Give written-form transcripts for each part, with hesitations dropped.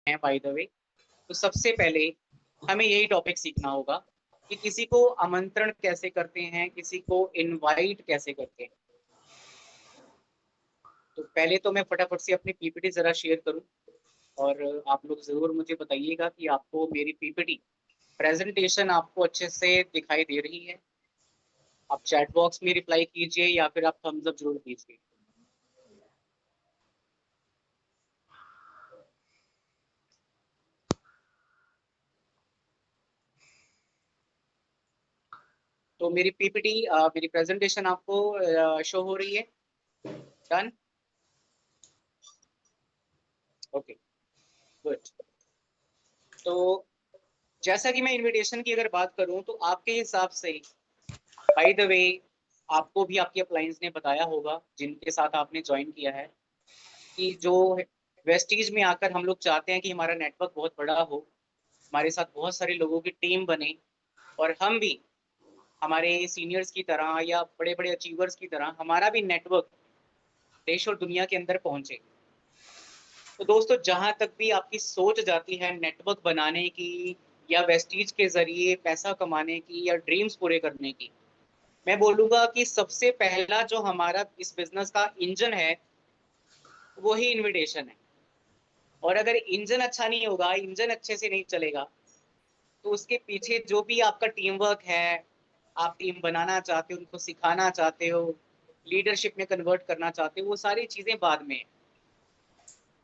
हैं by the way. तो सबसे पहले हमें यही टॉपिक सीखना होगा कि किसी को आमंत्रण कैसे करते हैं, किसी को इनवाइट कैसे करते हैं। तो पहले तो मैं फटाफट से अपनी पीपीटी जरा शेयर करूं और आप लोग जरूर मुझे बताइएगा कि आपको मेरी पीपीटी प्रेजेंटेशन आपको अच्छे से दिखाई दे रही है। आप चैट बॉक्स में रिप्लाई कीजिए या फिर आप थम्स अप जरूर कीजिए। तो मेरी पीपीटी मेरी प्रेजेंटेशन आपको शो हो रही है। डन। Okay, good. तो जैसा कि मैं इनविटेशन की अगर बात करूं तो आपके हिसाब से बाय द वे आपको भी आपकी अप्लायंस ने बताया होगा जिनके साथ आपने ज्वाइन किया है कि जो वेस्टीज में आकर हम लोग चाहते हैं कि हमारा नेटवर्क बहुत बड़ा हो, हमारे साथ बहुत सारे लोगों की टीम बने और हम भी हमारे सीनियर्स की तरह या बड़े बड़े अचीवर्स की तरह हमारा भी नेटवर्क देश और दुनिया के अंदर पहुंचे। तो दोस्तों, जहां तक भी आपकी सोच जाती है नेटवर्क बनाने की या वेस्टीज के जरिए पैसा कमाने की या ड्रीम्स पूरे करने की, मैं बोलूंगा कि सबसे पहला जो हमारा इस बिजनेस का इंजन है वो ही इनविटेशन है। और अगर इंजन अच्छा नहीं होगा, इंजन अच्छे से नहीं चलेगा, तो उसके पीछे जो भी आपका टीम वर्क है, आप टीम बनाना चाहते हो, उनको सिखाना चाहते हो, लीडरशिप में कन्वर्ट करना चाहते हो, वो सारी चीजें बाद में है।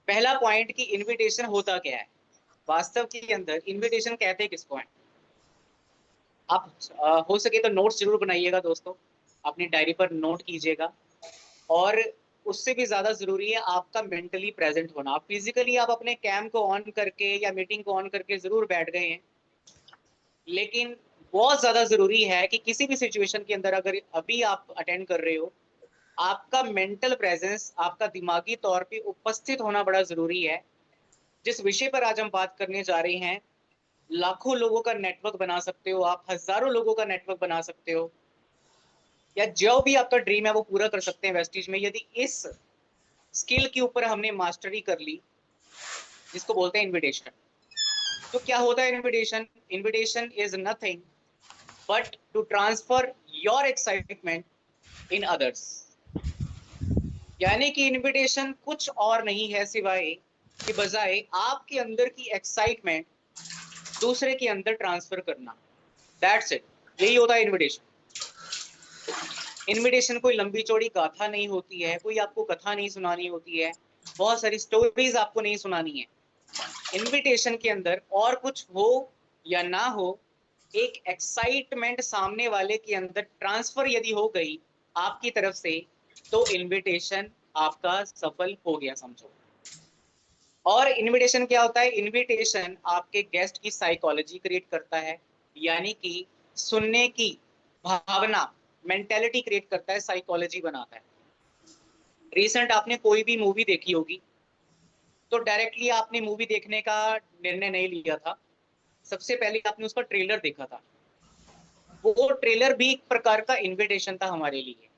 पहला पॉइंट कि इनविटेशन होता क्या है। वास्तव के अंदर इनविटेशन कहते किसको है। आप हो सके तो नोट्स जरूर बनाइएगा दोस्तों, अपनी डायरी पर नोट कीजिएगा। और उससे भी ज्यादा जरूरी है आपका मेंटली प्रेजेंट होना। आप फिजिकली आप अपने कैम को ऑन करके या मीटिंग को ऑन करके जरूर बैठ गए हैं, लेकिन बहुत ज्यादा जरूरी है कि किसी भी सिचुएशन के अंदर अगर अभी आप अटेंड कर रहे हो, आपका मेंटल प्रेजेंस, आपका दिमागी तौर पे उपस्थित होना बड़ा जरूरी है। जिस विषय पर आज हम बात करने जा रहे हैं, लाखों लोगों का नेटवर्क बना सकते हो आप, हजारों लोगों का नेटवर्क बना सकते हो, या जो भी आपका ड्रीम है वो पूरा कर सकते हैं वेस्टीज में, यदि इस स्किल के ऊपर हमने मास्टरी कर ली, जिसको बोलते हैं इनविटेशन। तो क्या होता है invitation? Invitation is nothing but to transfer your excitement in others. यानी कि इनविटेशन कुछ और नहीं है सिवाय कि बजाय आपके अंदर की एक्साइटमेंट दूसरे के अंदर ट्रांसफर करना। दैट्स इट, यही होता है इनविटेशन। इनविटेशन कोई लंबी चौड़ी गाथा नहीं होती है, कोई आपको कथा नहीं सुनानी होती है, बहुत सारी स्टोरीज आपको नहीं सुनानी है। इनविटेशन के अंदर और कुछ हो या ना हो, एक एक्साइटमेंट सामने वाले के अंदर ट्रांसफर यदि हो गई आपकी तरफ से, तो इनविटेशन आपका सफल हो गया समझो। और इनविटेशन क्या होता है? इनविटेशन आपके गेस्ट की साइकोलॉजी क्रिएट करता है, यानी कि सुनने की भावना, मेंटेलिटी क्रिएट करता है, साइकोलॉजी बनाता है। रिसेंट आपने कोई भी मूवी देखी होगी, तो डायरेक्टली आपने मूवी देखने का निर्णय नहीं लिया था, सबसे पहले आपने उसका ट्रेलर देखा था। वो ट्रेलर भी एक प्रकार का इनविटेशन था हमारे लिए।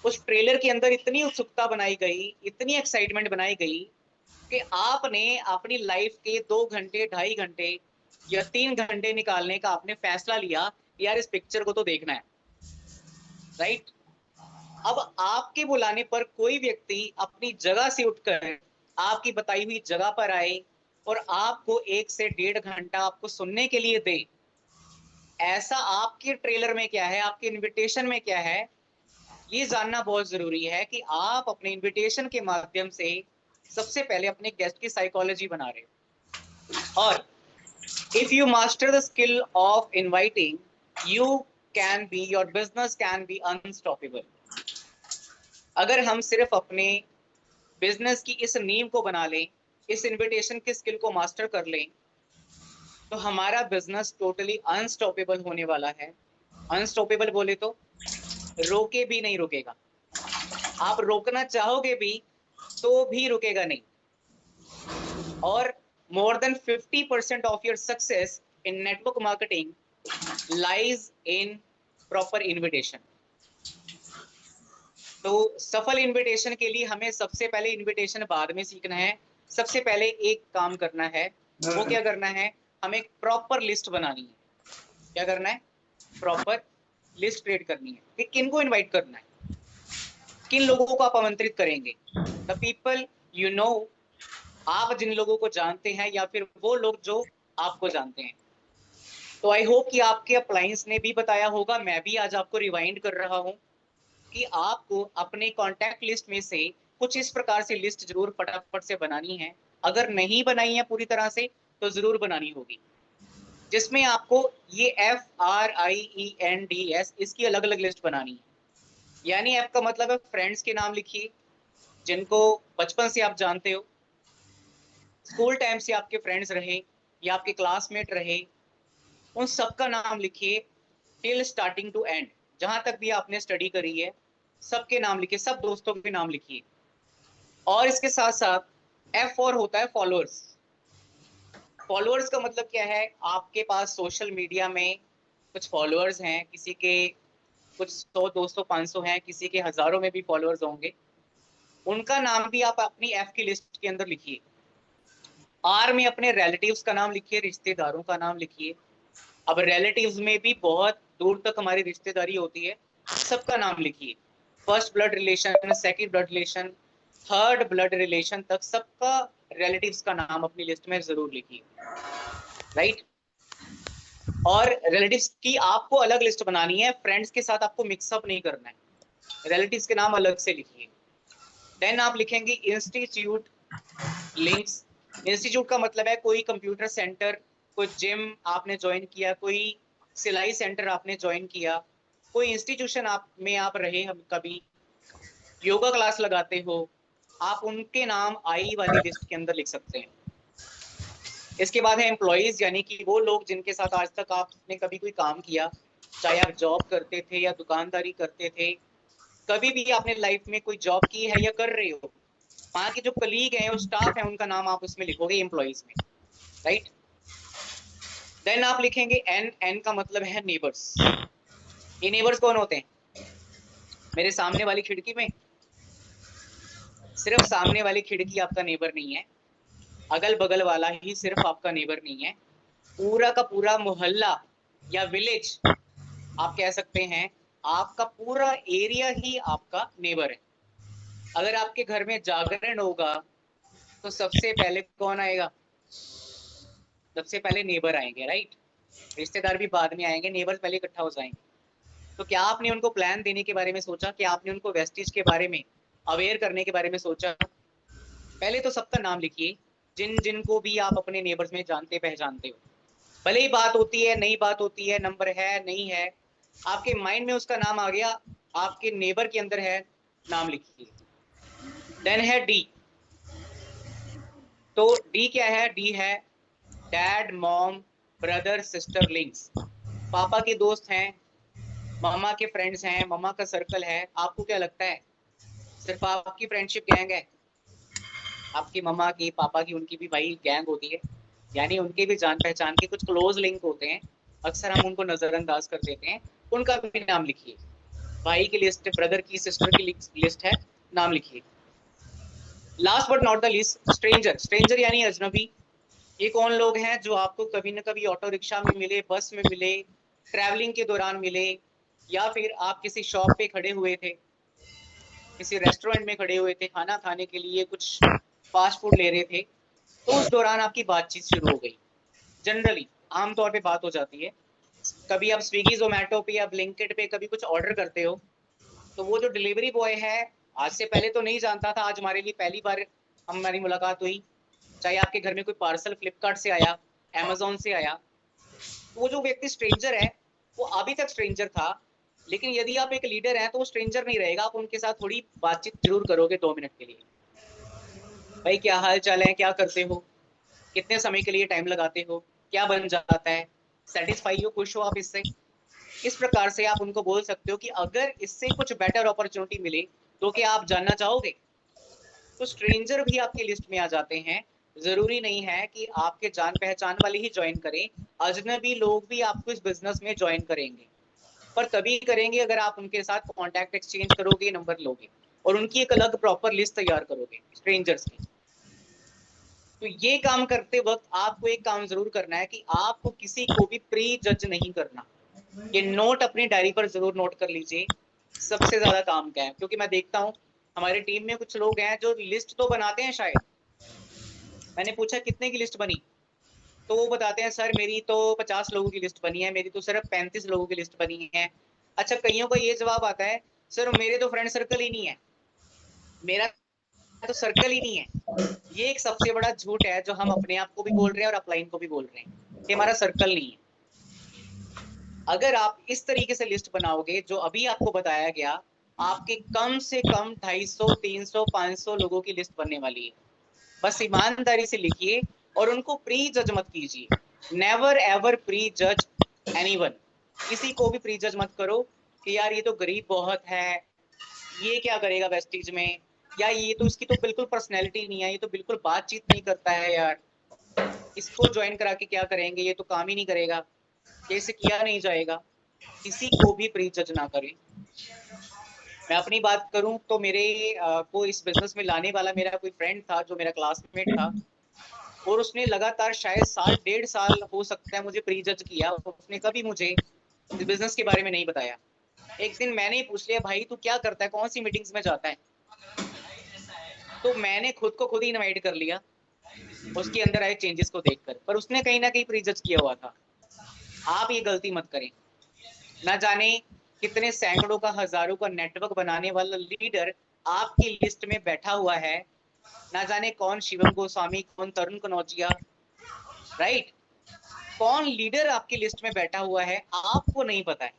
उस ट्रेलर के अंदर इतनी उत्सुकता बनाई गई, इतनी एक्साइटमेंट बनाई गई कि आपने अपनी लाइफ के 2 घंटे, 2.5 घंटे या 3 घंटे निकालने का आपने फैसला लिया, यार इस पिक्चर को तो देखना है। राइट। अब आपके बुलाने पर कोई व्यक्ति अपनी जगह से उठकर आपकी बताई हुई जगह पर आए और आपको 1 से 1.5 घंटा आपको सुनने के लिए दे, ऐसा आपके ट्रेलर में क्या है, आपके इनविटेशन में क्या है, ये जानना बहुत जरूरी है कि आप अपने इनविटेशन के माध्यम से सबसे पहले अपने गेस्ट की साइकोलॉजी बना रहे हो। और if you master the skill of inviting, you can be, your business can be unstoppable. अगर हम सिर्फ अपने बिजनेस की इस नींव को बना लें, इस इनविटेशन की स्किल को मास्टर कर लें, तो हमारा बिजनेस टोटली अनस्टॉपेबल होने वाला है। अनस्टॉपेबल बोले तो रोके भी नहीं रुकेगा, आप रोकना चाहोगे भी तो भी रुकेगा नहीं। और more than 50% of your success in network marketing lies in proper invitation. तो सफल इनविटेशन के लिए हमें सबसे पहले इनविटेशन बाद में सीखना है, सबसे पहले एक काम करना है, वो क्या करना है, हमें एक प्रॉपर लिस्ट बनानी है। क्या करना है? प्रॉपर लिस्ट क्रिएट करनी है कि किन को इनवाइट करना है, किन लोगों को आप आमंत्रित करेंगे। द पीपल यू नो, आप जिन लोगों को जानते हैं या फिर वो लोग जो आपको जानते हैं। तो आई होप कि आपके अप्लायंस ने भी बताया होगा, मैं भी आज आपको रिवाइंड कर रहा हूं कि आपको अपने कॉन्टैक्ट लिस्ट में से कुछ इस प्रकार से लिस्ट जरूर फटाफट से बनानी है। अगर नहीं बनाई है पूरी तरह से तो जरूर बनानी होगी, जिसमें आपको ये FRIENDS इसकी अलग अलग लिस्ट बनानी है। यानी एफ का मतलब है फ्रेंड्स के नाम लिखिए, जिनको बचपन से आप जानते हो, स्कूल टाइम से आपके फ्रेंड्स रहे या आपके क्लासमेट रहे, उन सबका नाम लिखिए टिल स्टार्टिंग टू एंड, जहां तक भी आपने स्टडी करी है सबके नाम लिखिए, सब दोस्तों के नाम लिखिए। और इसके साथ साथ F और होता है फॉलोअर्स। फॉलोअर्स का मतलब क्या है, आपके पास सोशल मीडिया में कुछ फॉलोअर्स हैं, किसी के कुछ 100 200 500 हैं, किसी के हजारों में भी फॉलोअर्स होंगे, उनका नाम भी आप अपनी F की लिस्ट के अंदर लिखिए। R में अपने रिलेटिव्स का नाम लिखिए, रिश्तेदारों का नाम लिखिए। अब रिलेटिव्स में भी बहुत दूर तक हमारी रिश्तेदारी होती है, सबका नाम लिखिए। First blood relation, second blood relation, third blood relation तक सबका रिलेटिव्स का नाम अपनी लिस्ट में जरूर लिखिए, राइट। और रिलेटिव्स की आपको अलग लिस्ट बनानी है, फ्रेंड्स के साथ आपको मिक्सअप नहीं करना है, रिलेटिव्स के नाम अलग से लिखिए। देन आप लिखेंगे इंस्टीट्यूट लिंक्स। इंस्टीट्यूट का मतलब है कोई कंप्यूटर सेंटर, कोई जिम आपने ज्वाइन किया, कोई सिलाई सेंटर आपने ज्वाइन किया, कोई इंस्टीट्यूशन आप में आप रहे, हम कभी योगा क्लास लगाते हो, आप उनके नाम आई वाली लिस्ट के अंदर लिख सकते हैं। इसके बाद है एम्प्लॉइज, यानी कि वो लोग जिनके साथ आज तक आपने कभी कोई काम किया, चाहे आप जॉब करते थे या दुकानदारी करते थे, कभी भी आपने लाइफ में कोई जॉब की है या कर रहे हो, वहां के जो कलीग हैं, जो स्टाफ है, उनका नाम आप उसमें लिखोगे एम्प्लॉइज में, राइट। देन आप लिखेंगे एन। एन का मतलब है नेबर्स। ये नेबर्स कौन होते हैं? मेरे सामने वाली खिड़की में, सिर्फ सामने वाली खिड़की आपका नेबर नहीं है, अगल बगल वाला ही सिर्फ आपका नेबर नहीं है, पूरा का पूरा मोहल्ला या विलेज आप कह सकते हैं, आपका पूरा एरिया ही आपका नेबर है। अगर आपके घर में जागरण होगा तो सबसे पहले कौन आएगा? सबसे पहले नेबर आएंगे, राइट। रिश्तेदार भी बाद में आएंगे, नेबर पहले इकट्ठा हो जाएंगे। तो क्या आपने उनको प्लान देने के बारे में सोचा? क्या आपने उनको वेस्टिज के बारे में अवेयर करने के बारे में सोचा? पहले तो सबका नाम लिखिए, जिन जिनको भी आप अपने नेबर्स में जानते पहचानते हो। भले ही बात होती है, नई बात होती है, नंबर है नहीं है, आपके माइंड में उसका नाम आ गया, आपके नेबर के अंदर है, नाम लिखिए। देन है डी। तो डी क्या है? डी है dad, mom, brother, sister links. पापा के दोस्त हैं, मामा के फ्रेंड्स हैं, मामा का सर्कल है। आपको क्या लगता है सिर्फ आपकी फ्रेंडशिप गैंग है? आपकी मम्मा की, पापा की, उनकी भी भाई गैंग होती है, यानी उनके भी जान पहचान के कुछ क्लोज लिंक होते हैं, अक्सर हम उनको नजरअंदाज कर देते हैं, उनका भी नाम लिखिए। भाई की लिस्ट, ब्रदर की, सिस्टर की लिस्ट है, नाम लिखिए। Last but not the least, stranger. Stranger यानी अजनबी। ये कौन लोग हैं जो आपको कभी ना कभी ऑटो रिक्शा में मिले, बस में मिले, ट्रैवलिंग के दौरान मिले, या फिर आप किसी शॉप पे खड़े हुए थे, किसी रेस्टोरेंट में खड़े हुए थे, खाना खाने के लिए कुछ फास्ट फूड ले रहे थे, तो उस दौरान आपकी बातचीत शुरू हो गई। जनरली आमतौर पे बात हो जाती है, कभी आप स्विगी जोमेटो पे या ब्लिंकिट पे कभी कुछ ऑर्डर करते हो, तो वो जो डिलीवरी बॉय है, आज से पहले तो नहीं जानता था, आज हमारे लिए पहली बार हमारी मुलाकात हुई। चाहे आपके घर में कोई पार्सल फ्लिपकार्ट से आया, अमेजोन से आया, तो वो जो व्यक्ति स्ट्रेंजर है, वो अभी तक स्ट्रेंजर था, लेकिन यदि आप एक लीडर हैं तो वो स्ट्रेंजर नहीं रहेगा, आप उनके साथ थोड़ी बातचीत जरूर करोगे 2 मिनट के लिए। भाई क्या हाल चाल है, क्या करते हो, कितने समय के लिए टाइम लगाते हो, क्या बन जाता है, सेटिस्फाई हो, खुश हो आप इससे। इस प्रकार से आप उनको बोल सकते हो कि अगर इससे कुछ बेटर अपॉर्चुनिटी मिले तो क्या आप जानना चाहोगे। तो स्ट्रेंजर भी आपकी लिस्ट में आ जाते हैं। जरूरी नहीं है कि आपके जान पहचान वाले ही ज्वाइन करें, अजनबी लोग भी आपको इस बिजनेस में ज्वाइन करेंगे, पर तभी करेंगे अगर आप उनके साथ कॉन्टैक्ट एक्सचेंज करोगे, नंबर लोगे और उनकी एक अलग प्रॉपर लिस्ट तैयार करोगे स्ट्रेंजर्स की। तो ये काम करते वक्त आपको एक काम जरूर करना है कि आपको किसी को भी प्री जज नहीं करना। ये नोट अपनी डायरी पर जरूर नोट कर लीजिए, सबसे ज्यादा काम का है। क्योंकि मैं देखता हूँ हमारी टीम में कुछ लोग हैं जो लिस्ट तो बनाते हैं शायद, मैंने पूछा कितने की लिस्ट बनी, तो वो बताते हैं सर मेरी तो 50 लोगों की लिस्ट बनी है, मेरी तो सिर्फ 35 लोगों की लिस्ट बनी है। अच्छा, कईयों का ये जवाब आता है सर मेरे तो फ्रेंड सर्कल ही नहीं है, मेरा तो सर्कल ही नहीं है। ये एक सबसे बड़ा झूठ है जो हम अपने आप को भी बोल रहे हैं और अपलाइन को भी बोल रहे हैं कि हमारा सर्कल नहीं है। अगर आप इस तरीके से लिस्ट बनाओगे जो अभी आपको बताया गया, आपके कम से कम 250, 300, 500 लोगों की लिस्ट बनने वाली है। बस ईमानदारी से लिखिए और उनको प्री जज मत कीजिए। नेवर एवर प्री जज एनीवन। किसी को भी प्री जज मत करो कि यार ये तो गरीब बहुत है, ये क्या करेगा वेस्टीज में, या ये तो इसकी तो बिल्कुल पर्सनैलिटी नहीं है, ये तो बिल्कुल बातचीत नहीं करता है यार, इसको ज्वाइन करा के क्या करेंगे, ये तो काम ही नहीं करेगा, कैसे किया नहीं जाएगा। किसी को भी प्री जज ना करें। मैं अपनी बात करूं तो मेरे को इस बिजनेस में लाने वाला मेरा कोई फ्रेंड था जो मेरा क्लासमेट था, और उसने लगातार शायद साल 1.5 साल हो सकता है मुझे प्री जज किया। उसने कभी मुझे इस बिजनेस के बारे में नहीं बताया। एक दिन मैंने ही पूछ लिया भाई तू क्या करता है, कौन सी मीटिंग्स में जाता है, तो मैंने खुद को खुद ही इनवाइट कर लिया उसके अंदर आए चेंजेस को देखकर। पर उसने कहीं ना कहीं प्री जज किया हुआ था। आप ये गलती मत करें। ना जाने कितने सैकड़ों का, हजारों का नेटवर्क बनाने वाला लीडर आपकी लिस्ट में बैठा हुआ है। ना जाने कौन शिवम गोस्वामी, कौन तरुण कनौजिया, राइट, कौन लीडर आपकी लिस्ट में बैठा हुआ है आपको नहीं पता है।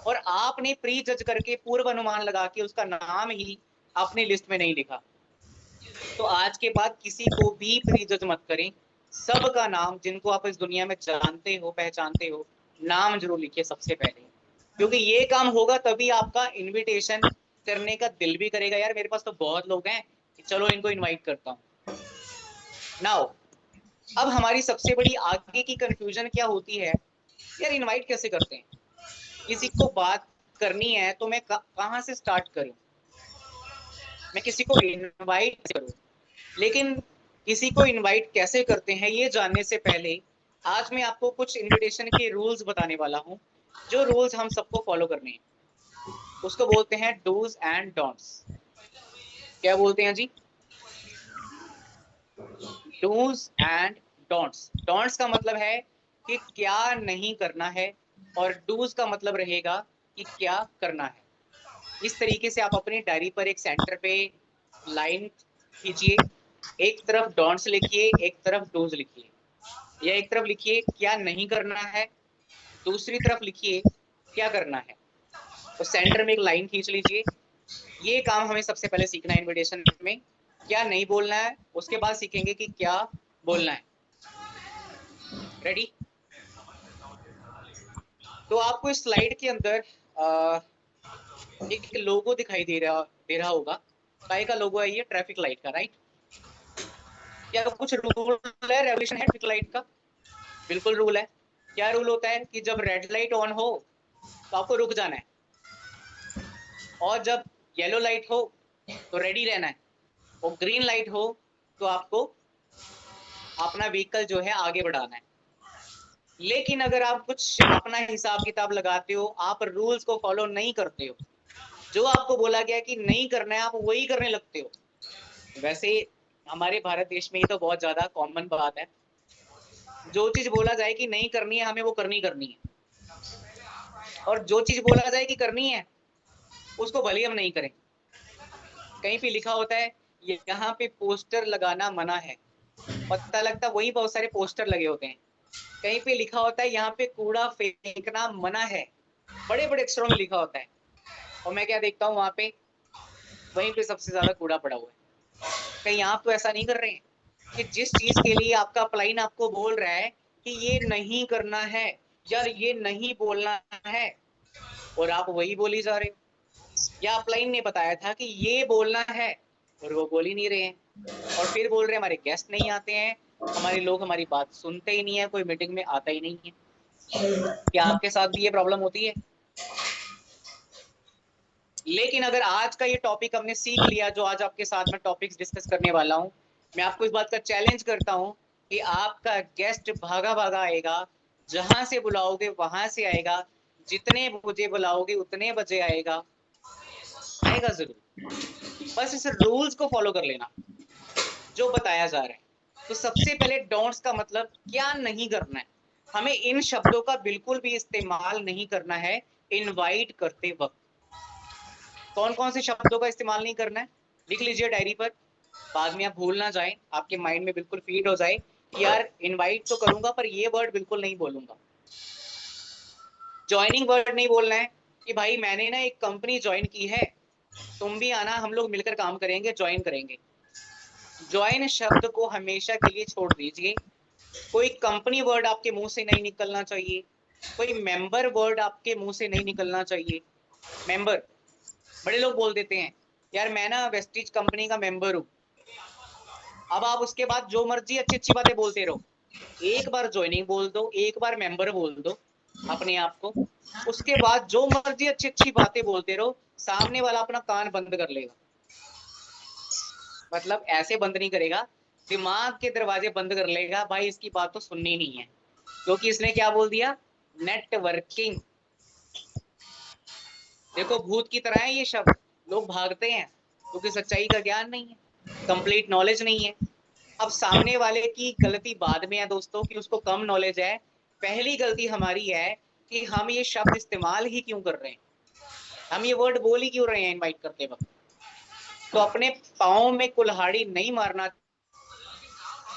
और आपने प्री जज करके पूर्व अनुमान लगा के उसका नाम ही अपनी लिस्ट में नहीं लिखा। तो आज के बाद किसी को भी प्री जज मत करें। सबका नाम, जिनको आप इस दुनिया में जानते हो, पहचानते हो, नाम जरूर लिखिए सबसे पहले। क्योंकि ये काम होगा तभी आपका इनविटेशन करने का दिल भी करेगा, यार मेरे पास तो बहुत लोग हैं, चलो इनको इनवाइट करता हूँ। नाउ अब हमारी सबसे बड़ी आगे की कंफ्यूजन क्या होती है, यार इनवाइट कैसे करते हैं, किसी को बात करनी है तो मैं कहां से स्टार्ट करूं, मैं किसी को इनवाइट करूं। लेकिन किसी को इनवाइट कैसे करते हैं ये जानने से पहले आज मैं आपको कुछ इनविटेशन के रूल्स बताने वाला हूं, जो रूल्स हम सबको फॉलो करने हैं। उसको बोलते हैं डूज एंड डोंट्स। क्या बोलते हैं जी? Dos and don'ts. डोंट्स का मतलब है कि क्या नहीं करना है, और डूज का मतलब रहेगा कि क्या करना है। इस तरीके से आप अपनी डायरी पर एक सेंटर पे लाइन खींचिए, एक तरफ डोंट्स लिखिए, एक तरफ डूज लिखिए, या एक तरफ लिखिए क्या नहीं करना है, दूसरी तरफ लिखिए क्या करना है, तो सेंटर में एक लाइन खींच लीजिए। ये काम हमें सबसे पहले सीखना है इनविटेशन में, क्या नहीं बोलना है, उसके बाद सीखेंगे कि क्या बोलना है। रेडी? तो आपको इस स्लाइड के अंदर एक लोगो दिखाई दे रहा होगा। काय का लोगो है ये? ट्रैफिक लाइट का, राइट? क्या कुछ रूल है, रेगुलेशन है ट्रैफिक लाइट का? बिल्कुल रूल है। क्या रूल होता है कि जब रेड लाइट ऑन हो तो आपको रुक जाना है, और जब येलो लाइट हो तो रेडी रहना है, और ग्रीन लाइट हो तो आपको अपना व्हीकल जो है आगे बढ़ाना है। लेकिन अगर आप कुछ अपना हिसाब किताब लगाते हो, आप रूल्स को फॉलो नहीं करते हो, जो आपको बोला गया कि नहीं करना है आप वही करने लगते हो। वैसे हमारे भारत देश में ये तो बहुत ज्यादा कॉमन बात है, जो चीज बोला जाए कि नहीं करनी है हमें वो करनी करनी है, और जो चीज बोला जाए कि करनी है उसको भले हम नहीं करें। कहीं पे लिखा होता है यहाँ पे पोस्टर लगाना मना है, पता लगता वही बहुत सारे पोस्टर लगे होते हैं। कहीं पे लिखा होता है यहाँ पे कूड़ा फेंकना मना है, बड़े बड़े अक्षरों में लिखा होता है, और मैं क्या देखता हूँ वहां पे वहीं पे सबसे ज्यादा कूड़ा पड़ा हुआ है। कहीं आप तो ऐसा नहीं कर रहे हैं कि जिस चीज के लिए आपका अपलाइन आपको बोल रहा है कि ये नहीं करना है, यार ये नहीं बोलना है, और आप वही बोली जा रहे हो। या अपलाइन ने बताया था कि ये बोलना है और वो बोल ही नहीं रहे हैं, और फिर बोल रहे हैं हमारे गेस्ट नहीं आते हैं, हमारे लोग हमारी बात सुनते ही नहीं है, कोई मीटिंग में आता ही नहीं है। क्या आपके साथ भी ये प्रॉब्लम होती है? लेकिन अगर आज का ये टॉपिक हमने सीख लिया, जो आज आपके साथ में टॉपिक्स डिस्कस करने वाला हूं, मैं आपको इस बात का चैलेंज करता हूं कि आपका गेस्ट भागा भागा आएगा, जहां से बुलाओगे वहां से आएगा, जितने बजे बुलाओगे उतने बजे आएगा, आएगा जरूर। बस इस रूल्स को फॉलो कर लेना जो बताया जा रहा है। तो सबसे पहले डोंट्स का मतलब क्या नहीं करना है। हमें इन शब्दों का बिल्कुल भी इस्तेमाल नहीं करना है इनवाइट करते वक्त। कौन कौन से शब्दों का इस्तेमाल नहीं करना है, लिख लीजिए डायरी पर, बाद में आप भूल ना जाए, आपके माइंड में बिल्कुल फीड हो जाए कि यार इनवाइट तो करूंगा पर ये वर्ड बिल्कुल नहीं बोलूंगा। ज्वाइनिंग वर्ड नहीं बोलना है कि भाई मैंने ना एक कंपनी ज्वाइन की है, तुम भी आना, हम लोग मिलकर काम करेंगे, ज्वाइन करेंगे। ज्वाइन शब्द को हमेशा के लिए छोड़ दीजिए। कोई कंपनी वर्ड आपके मुंह से नहीं निकलना चाहिए, कोई मेंबर वर्ड आपके मुंह से नहीं निकलना चाहिए। मेंबर, बड़े लोग बोल देते हैं यार मैं ना वेस्टीज कंपनी का मेंबर हूं। अब आप उसके बाद जो मर्जी अच्छी अच्छी बातें बोलते रहो, एक बार ज्वाइनिंग बोल दो, एक बार मेंबर बोल दो अपने आप को, उसके बाद जो मर्जी अच्छी अच्छी बातें बोलते रहो, सामने वाला अपना कान बंद कर लेगा। मतलब ऐसे बंद नहीं करेगा, दिमाग के दरवाजे बंद कर लेगा, भाई इसकी बात तो सुननी नहीं है, क्योंकि इसने क्या बोल दिया, नेटवर्किंग। देखो भूत की तरह है ये शब्द, लोग भागते हैं क्योंकि सच्चाई का ज्ञान नहीं है, कंप्लीट नॉलेज नहीं है। अब सामने वाले की गलती बाद में है दोस्तों कि उसको कम नॉलेज है, पहली गलती हमारी है कि हम ये शब्द इस्तेमाल ही क्यों कर रहे हैं, हम ये वर्ड बोल ही क्यों रहे हैं इनवाइट करते वक्त। तो अपने पाँव में कुल्हाड़ी नहीं मारना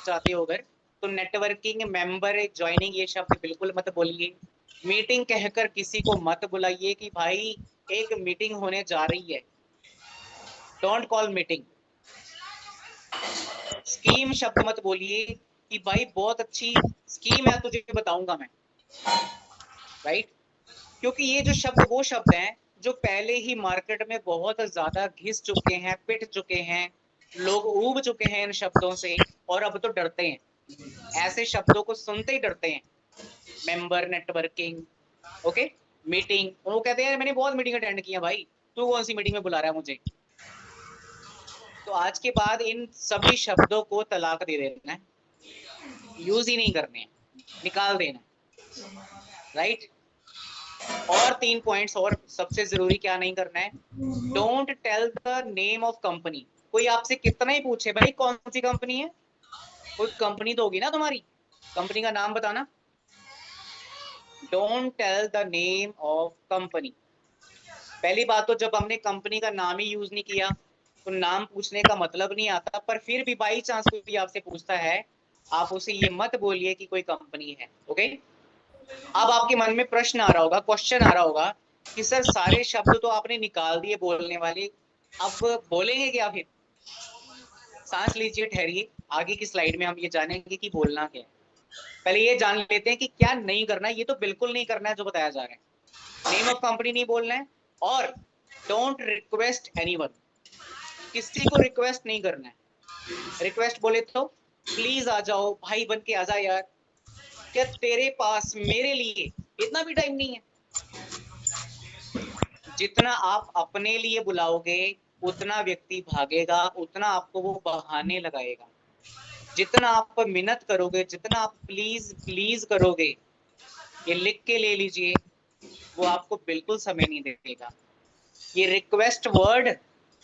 चाहते हो अगर, तो नेटवर्किंग, मेंबर, ज्वाइनिंग ये शब्द बिल्कुल मत बोलिए। मीटिंग कहकर किसी को मत बुलाइए कि भाई एक मीटिंग होने जा रही है, डोंट कॉल मीटिंग। स्कीम शब्द मत बोलिए कि भाई बहुत अच्छी स्कीम है तुझे बताऊंगा मैं, राइट। क्योंकि ये जो शब्द वो शब्द हैं जो पहले ही मार्केट में बहुत ज्यादा घिस चुके हैं, पिट चुके हैं, लोग ऊब चुके हैं इन शब्दों से, और अब तो डरते हैं, ऐसे शब्दों को सुनते ही डरते हैं। मेंबर, नेटवर्किंग, ओके, मीटिंग, वो कहते हैं मैंने बहुत मीटिंग अटेंड किया, भाई तू कौन सी मीटिंग में बुला रहा है मुझे। तो आज के बाद इन सभी शब्दों को तलाक दे देना है, यूज ही नहीं करने हैं, निकाल देना है, राइट। और 3 पॉइंट्स और सबसे जरूरी क्या नहीं करना है, don't tell the name of company. कोई आपसे कितना ही पूछे भाई कौन सी कंपनी है, कोई कंपनी तो होगी ना तुम्हारी, कंपनी का नाम बताना। Don't tell the name of company. पहली बात तो जब हमने कंपनी का नाम ही यूज नहीं किया तो नाम पूछने का मतलब नहीं आता, पर फिर भी बाई चांस कोई आपसे पूछता है, आप उसे ये मत बोलिए कि कोई कंपनी है, ओके। अब आपके मन में प्रश्न आ रहा होगा, क्वेश्चन आ रहा होगा कि सर सारे शब्द तो आपने निकाल दिए बोलने वाले, अब बोलेंगे क्या फिर। सांस लीजिए, ठहरिए, आगे की स्लाइड में हम ये जानेंगे कि बोलना क्या है। पहले ये जान लेते हैं कि क्या नहीं करना है। ये तो बिल्कुल नहीं करना है जो बताया जा रहा है, नेम ऑफ कंपनी नहीं बोलना है, और डोंट रिक्वेस्ट एनीवन, किसी को रिक्वेस्ट नहीं करना है। रिक्वेस्ट बोले तो प्लीज आ जाओ भाई, बन के आ जा यार, क्या तेरे पास मेरे लिए इतना भी टाइम नहीं है। जितना आप अपने लिए बुलाओगे उतना व्यक्ति भागेगा, उतना आपको वो बहाने लगाएगा। जितना आप मिन्नत करोगे, जितना आप प्लीज प्लीज करोगे, ये लिख के ले लीजिए, वो आपको बिल्कुल समय नहीं देगा। ये रिक्वेस्ट वर्ड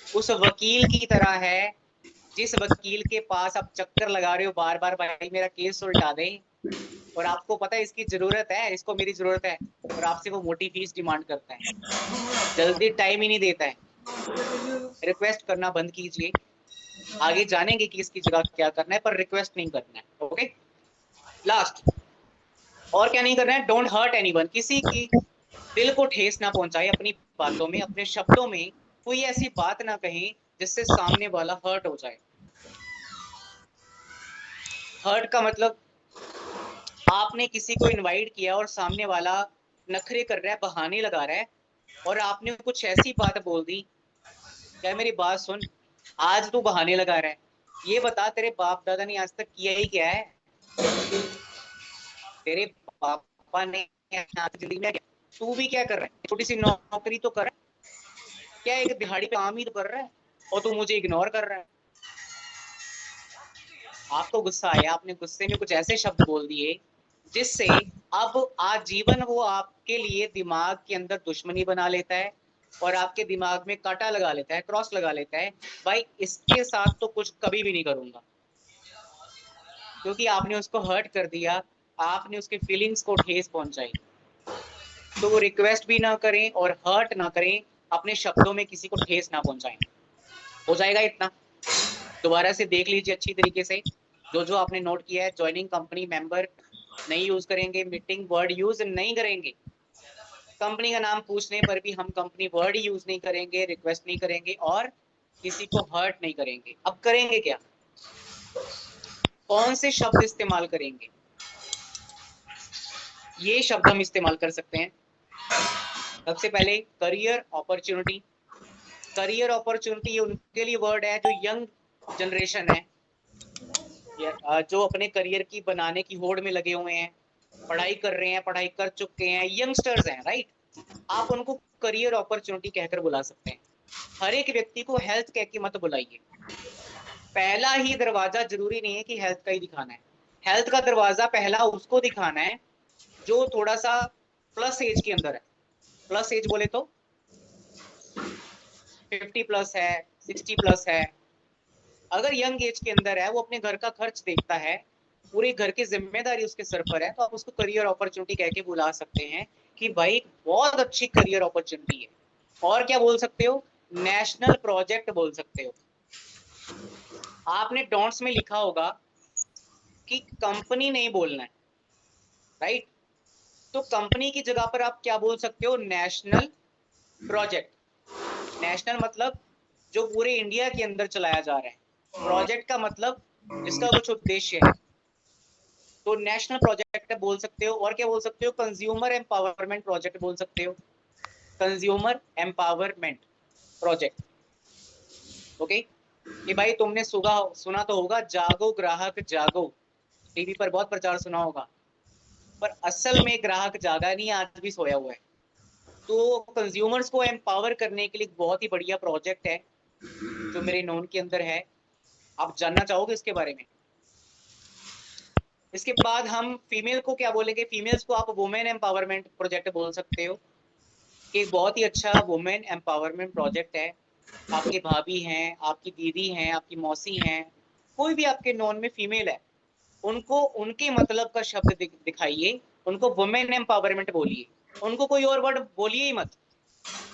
उस वकील की तरह है जिस वकील के पास आप चक्कर लगा रहे हो बार बार, भाई मेरा केस उल्टा दे, और आपको पता है इसकी जरूरत है, इसको मेरी जरूरत है, और आपसे वो मोटी फीस डिमांड करता है, जल्दी टाइम ही नहीं देता है। रिक्वेस्ट करना बंद कीजिए, आगे जानेंगे कि इसकी जगह क्या करना है, पर रिक्वेस्ट नहीं करना है, ओके। लास्ट, और क्या नहीं करना है, डोंट हर्ट एनीवन, किसी की दिल को ठेस ना पहुंचाए अपनी बातों में, अपने शब्दों में कोई ऐसी बात ना कहें जिससे सामने वाला हर्ट हो जाए। हर्ट का मतलब, आपने किसी को इनवाइट किया और सामने वाला नखरे कर रहा है, बहाने लगा रहा है, और आपने कुछ ऐसी बात बोल दी, क्या मेरी बात सुन, आज तू बहाने लगा रहा है, ये बता तेरे बाप दादा ने आज तक किया ही क्या है, तेरे पापा ने आज जिंदगी में, तू भी क्या कर रहा है, छोटी सी नौकरी तो कर रहा है, क्या एक दिहाड़ी पे काम ही तो कर रहा है, और तू मुझे इग्नोर कर रहा है। आपको गुस्सा आया, आपने गुस्से में कुछ ऐसे शब्द बोल दिए जिससे अब आजीवन वो आपके लिए दिमाग के अंदर दुश्मनी बना लेता है और आपके दिमाग में कांटा लगा लेता है, क्रॉस लगा लेता है, भाई इसके साथ तो कुछ कभी भी नहीं करूंगा, क्योंकि आपने उसको हर्ट कर दिया, आपने उसके फीलिंग्स को ठेस पहुंचाई। तो वो रिक्वेस्ट भी ना करें और हर्ट ना करें, अपने शब्दों में किसी को ठेस ना पहुंचाएं। हो जाएगा इतना? दोबारा से देख लीजिए अच्छी तरीके से, जो जो आपने नोट किया है। ज्वाइनिंग कंपनी मेंबर नहीं यूज करेंगे, मीटिंग वर्ड यूज नहीं करेंगे, कंपनी का नाम पूछने पर भी हम कंपनी वर्ड यूज नहीं करेंगे, रिक्वेस्ट नहीं करेंगे और किसी को हर्ट नहीं करेंगे। अब करेंगे क्या? कौन से शब्द इस्तेमाल करेंगे? ये शब्द हम इस्तेमाल कर सकते हैं। सबसे पहले करियर अपॉर्चुनिटी। करियर अपॉर्चुनिटी उनके लिए वर्ड है जो यंग जनरेशन है, जो अपने करियर की बनाने की होड़ में लगे हुए हैं, पढ़ाई कर रहे हैं, पढ़ाई कर चुके हैं, यंगस्टर्स हैं, राइट? आप उनको करियर अपॉर्चुनिटी कहकर बुला सकते हैं। हर एक व्यक्ति को हेल्थ कह के मत बुलाइए। पहला ही दरवाजा जरूरी नहीं है कि हेल्थ का ही दिखाना है। हेल्थ का दरवाजा पहला उसको दिखाना है जो थोड़ा सा प्लस एज के अंदर है। प्लस एज बोले तो 50 प्लस है, 60 प्लस है। अगर यंग एज के अंदर है, वो अपने घर का खर्च देखता है, पूरे घर की जिम्मेदारी उसके सर पर है, तो आप उसको करियर अपॉर्चुनिटी कह के बुला सकते हैं कि भाई बहुत अच्छी करियर अपॉर्चुनिटी है। और क्या बोल सकते हो? नेशनल प्रोजेक्ट बोल सकते हो। आपने डोंट्स में लिखा होगा कि कंपनी नहीं बोलना है, राइट? तो कंपनी की जगह पर आप क्या बोल सकते हो? National project. नेशनल मतलब जो पूरे इंडिया के अंदर चलाया जा रहा है, प्रोजेक्ट का मतलब जिसका कुछ उद्देश्य है, तो नेशनल प्रोजेक्ट बोल सकते हो। और क्या बोल सकते हो? कंज्यूमर एम्पावरमेंट प्रोजेक्ट बोल सकते हो। Consumer empowerment project. ओके, कि भाई तुमने सुना तो होगा, जागो ग्राहक जागो, टीवी पर बहुत प्रचार सुना होगा, पर असल में ग्राहक जागा नहीं, आज भी सोया हुआ है। तो कंज्यूमर्स को एम्पावर करने के लिए बहुत ही बढ़िया प्रोजेक्ट है जो मेरे नोन के अंदर है। आप जानना चाहोगे इसके बारे में? इसके बाद हम फीमेल को क्या बोलेंगे? फीमेल्स को आप वुमेन एम्पावरमेंट प्रोजेक्ट बोल सकते हो, कि बहुत ही अच्छा वुमेन एम्पावरमेंट प्रोजेक्ट है। आपकी भाभी हैं, आपकी दीदी हैं, आपकी मौसी हैं, कोई भी आपके नॉन में फीमेल है, उनको उनके मतलब का शब्द दिखाइए, उनको वुमेन एम्पावरमेंट बोलिए, उनको कोई और वर्ड बोलिए ही मत।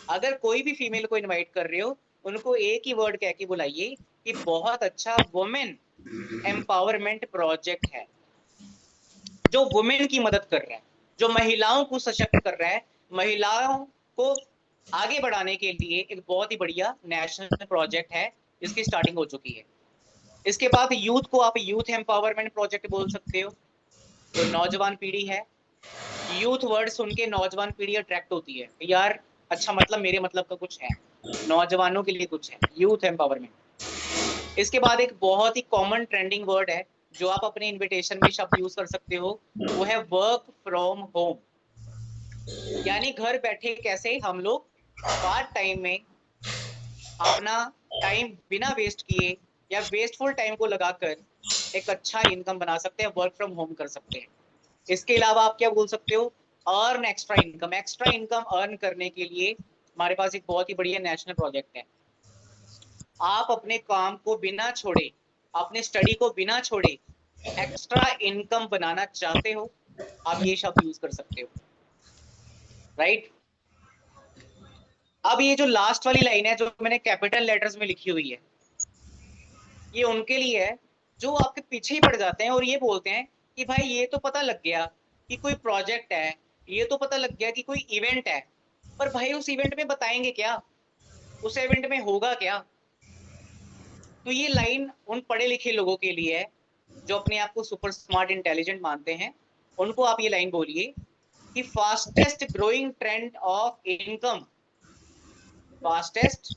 अगर कोई भी फीमेल को इनवाइट कर रहे हो, उनको एक ही वर्ड कह के बुलाइए कि बहुत अच्छा वुमेन एम्पावरमेंट प्रोजेक्ट है, जो वुमेन की मदद कर रहा है, जो महिलाओं को सशक्त कर रहा है, महिलाओं को आगे बढ़ाने के लिए एक बहुत ही बढ़िया नेशनल प्रोजेक्ट है जिसकी स्टार्टिंग हो चुकी है। इसके बाद यूथ को आप यूथ एम्पावरमेंट प्रोजेक्ट बोल सकते हो, जो नौजवान पीढ़ी है। यूथ वर्ड सुन के नौजवान पीढ़ी अट्रैक्ट होती है, यार अच्छा मतलब मेरे मतलब का कुछ है, नौजवानों के लिए कुछ है, यूथ एम्पावरमेंट। इसके बाद एक बहुत ही कॉमन ट्रेंडिंग वर्ड है जो आप अपने इनविटेशन में शब्द यूज कर सकते हो, वो है वर्क फ्रॉम होम। यानी घर बैठे कैसे हम लोग पार्ट टाइम में अपना टाइम बिना वेस्ट किए या वेस्टफुल टाइम को लगाकर एक अच्छा इनकम बना सकते हैं, वर्क फ्रॉम होम कर सकते हैं। इसके अलावा आप क्या बोल सकते हो? Earn extra income. Extra income earn करने के लिए हमारे पास एक बहुत ही बढ़िया नेशनल प्रोजेक्ट है। आप अपने काम को बिना छोड़े, अपने स्टडी को बिना छोड़े एक्स्ट्रा इनकम बनाना चाहते हो, आप ये शब्द यूज कर सकते हो, राइट? अब ये जो लास्ट वाली लाइन है जो मैंने कैपिटल लेटर्स में लिखी हुई है, ये उनके लिए है जो आपके पीछे ही पड़ जाते हैं और ये बोलते हैं कि भाई ये तो पता लग गया कि कोई प्रोजेक्ट है, ये तो पता लग गया कि कोई इवेंट है, पर भाई उस इवेंट में बताएंगे क्या, उस इवेंट में होगा क्या? तो ये लाइन उन पढ़े लिखे लोगों के लिए है जो अपने आप को सुपर स्मार्ट इंटेलिजेंट मानते हैं। उनको आप ये लाइन बोलिए कि fastest growing trend of income, fastest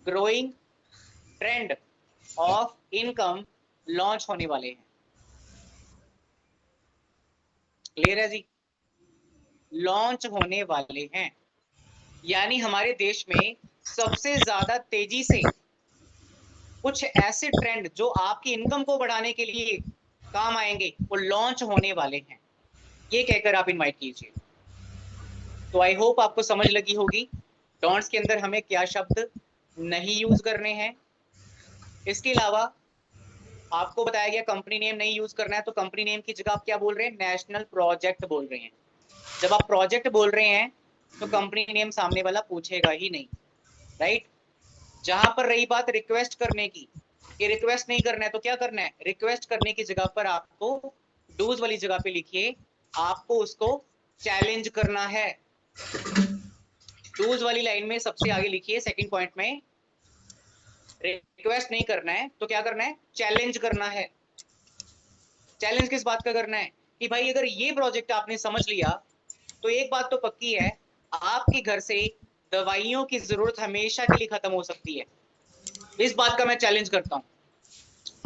growing trend of income launch होने वाले हैं। क्लियर है जी? लॉन्च होने वाले हैं, यानी हमारे देश में सबसे ज्यादा तेजी से कुछ ऐसे ट्रेंड जो आपकी इनकम को बढ़ाने के लिए काम आएंगे वो लॉन्च होने वाले हैं, ये कहकर आप इनवाइट कीजिए। तो आई होप आपको समझ लगी होगी डोंट्स के अंदर हमें क्या शब्द नहीं यूज करने हैं। इसके अलावा आपको बताया गया कंपनी नेम नहीं यूज करना है, तो कंपनी नेम की जगह आप क्या बोल रहे हैं, नेशनल प्रोजेक्ट बोल रहे हैं। जब आप प्रोजेक्ट बोल रहे हैं तो कंपनी नेम सामने वाला पूछेगा ही नहीं, राइट। जहां पर रही बात रिक्वेस्ट करने की, ये रिक्वेस्ट नहीं करना है तो क्या करना है, रिक्वेस्ट करने की जगह पर आपको डूज वाली जगह पे लिखिए, आपको उसको चैलेंज करना है। डूज वाली लाइन में सबसे आगे लिखिए सेकंड पॉइंट में, रिक्वेस्ट नहीं करना है तो क्या करना है, चैलेंज करना है। चैलेंज किस बात का करना है कि भाई अगर ये प्रोजेक्ट आपने समझ लिया तो एक बात तो पक्की है, आपके घर से दवाइयों की जरूरत हमेशा के लिए खत्म हो सकती है। इस बात का मैं चैलेंज करता हूं।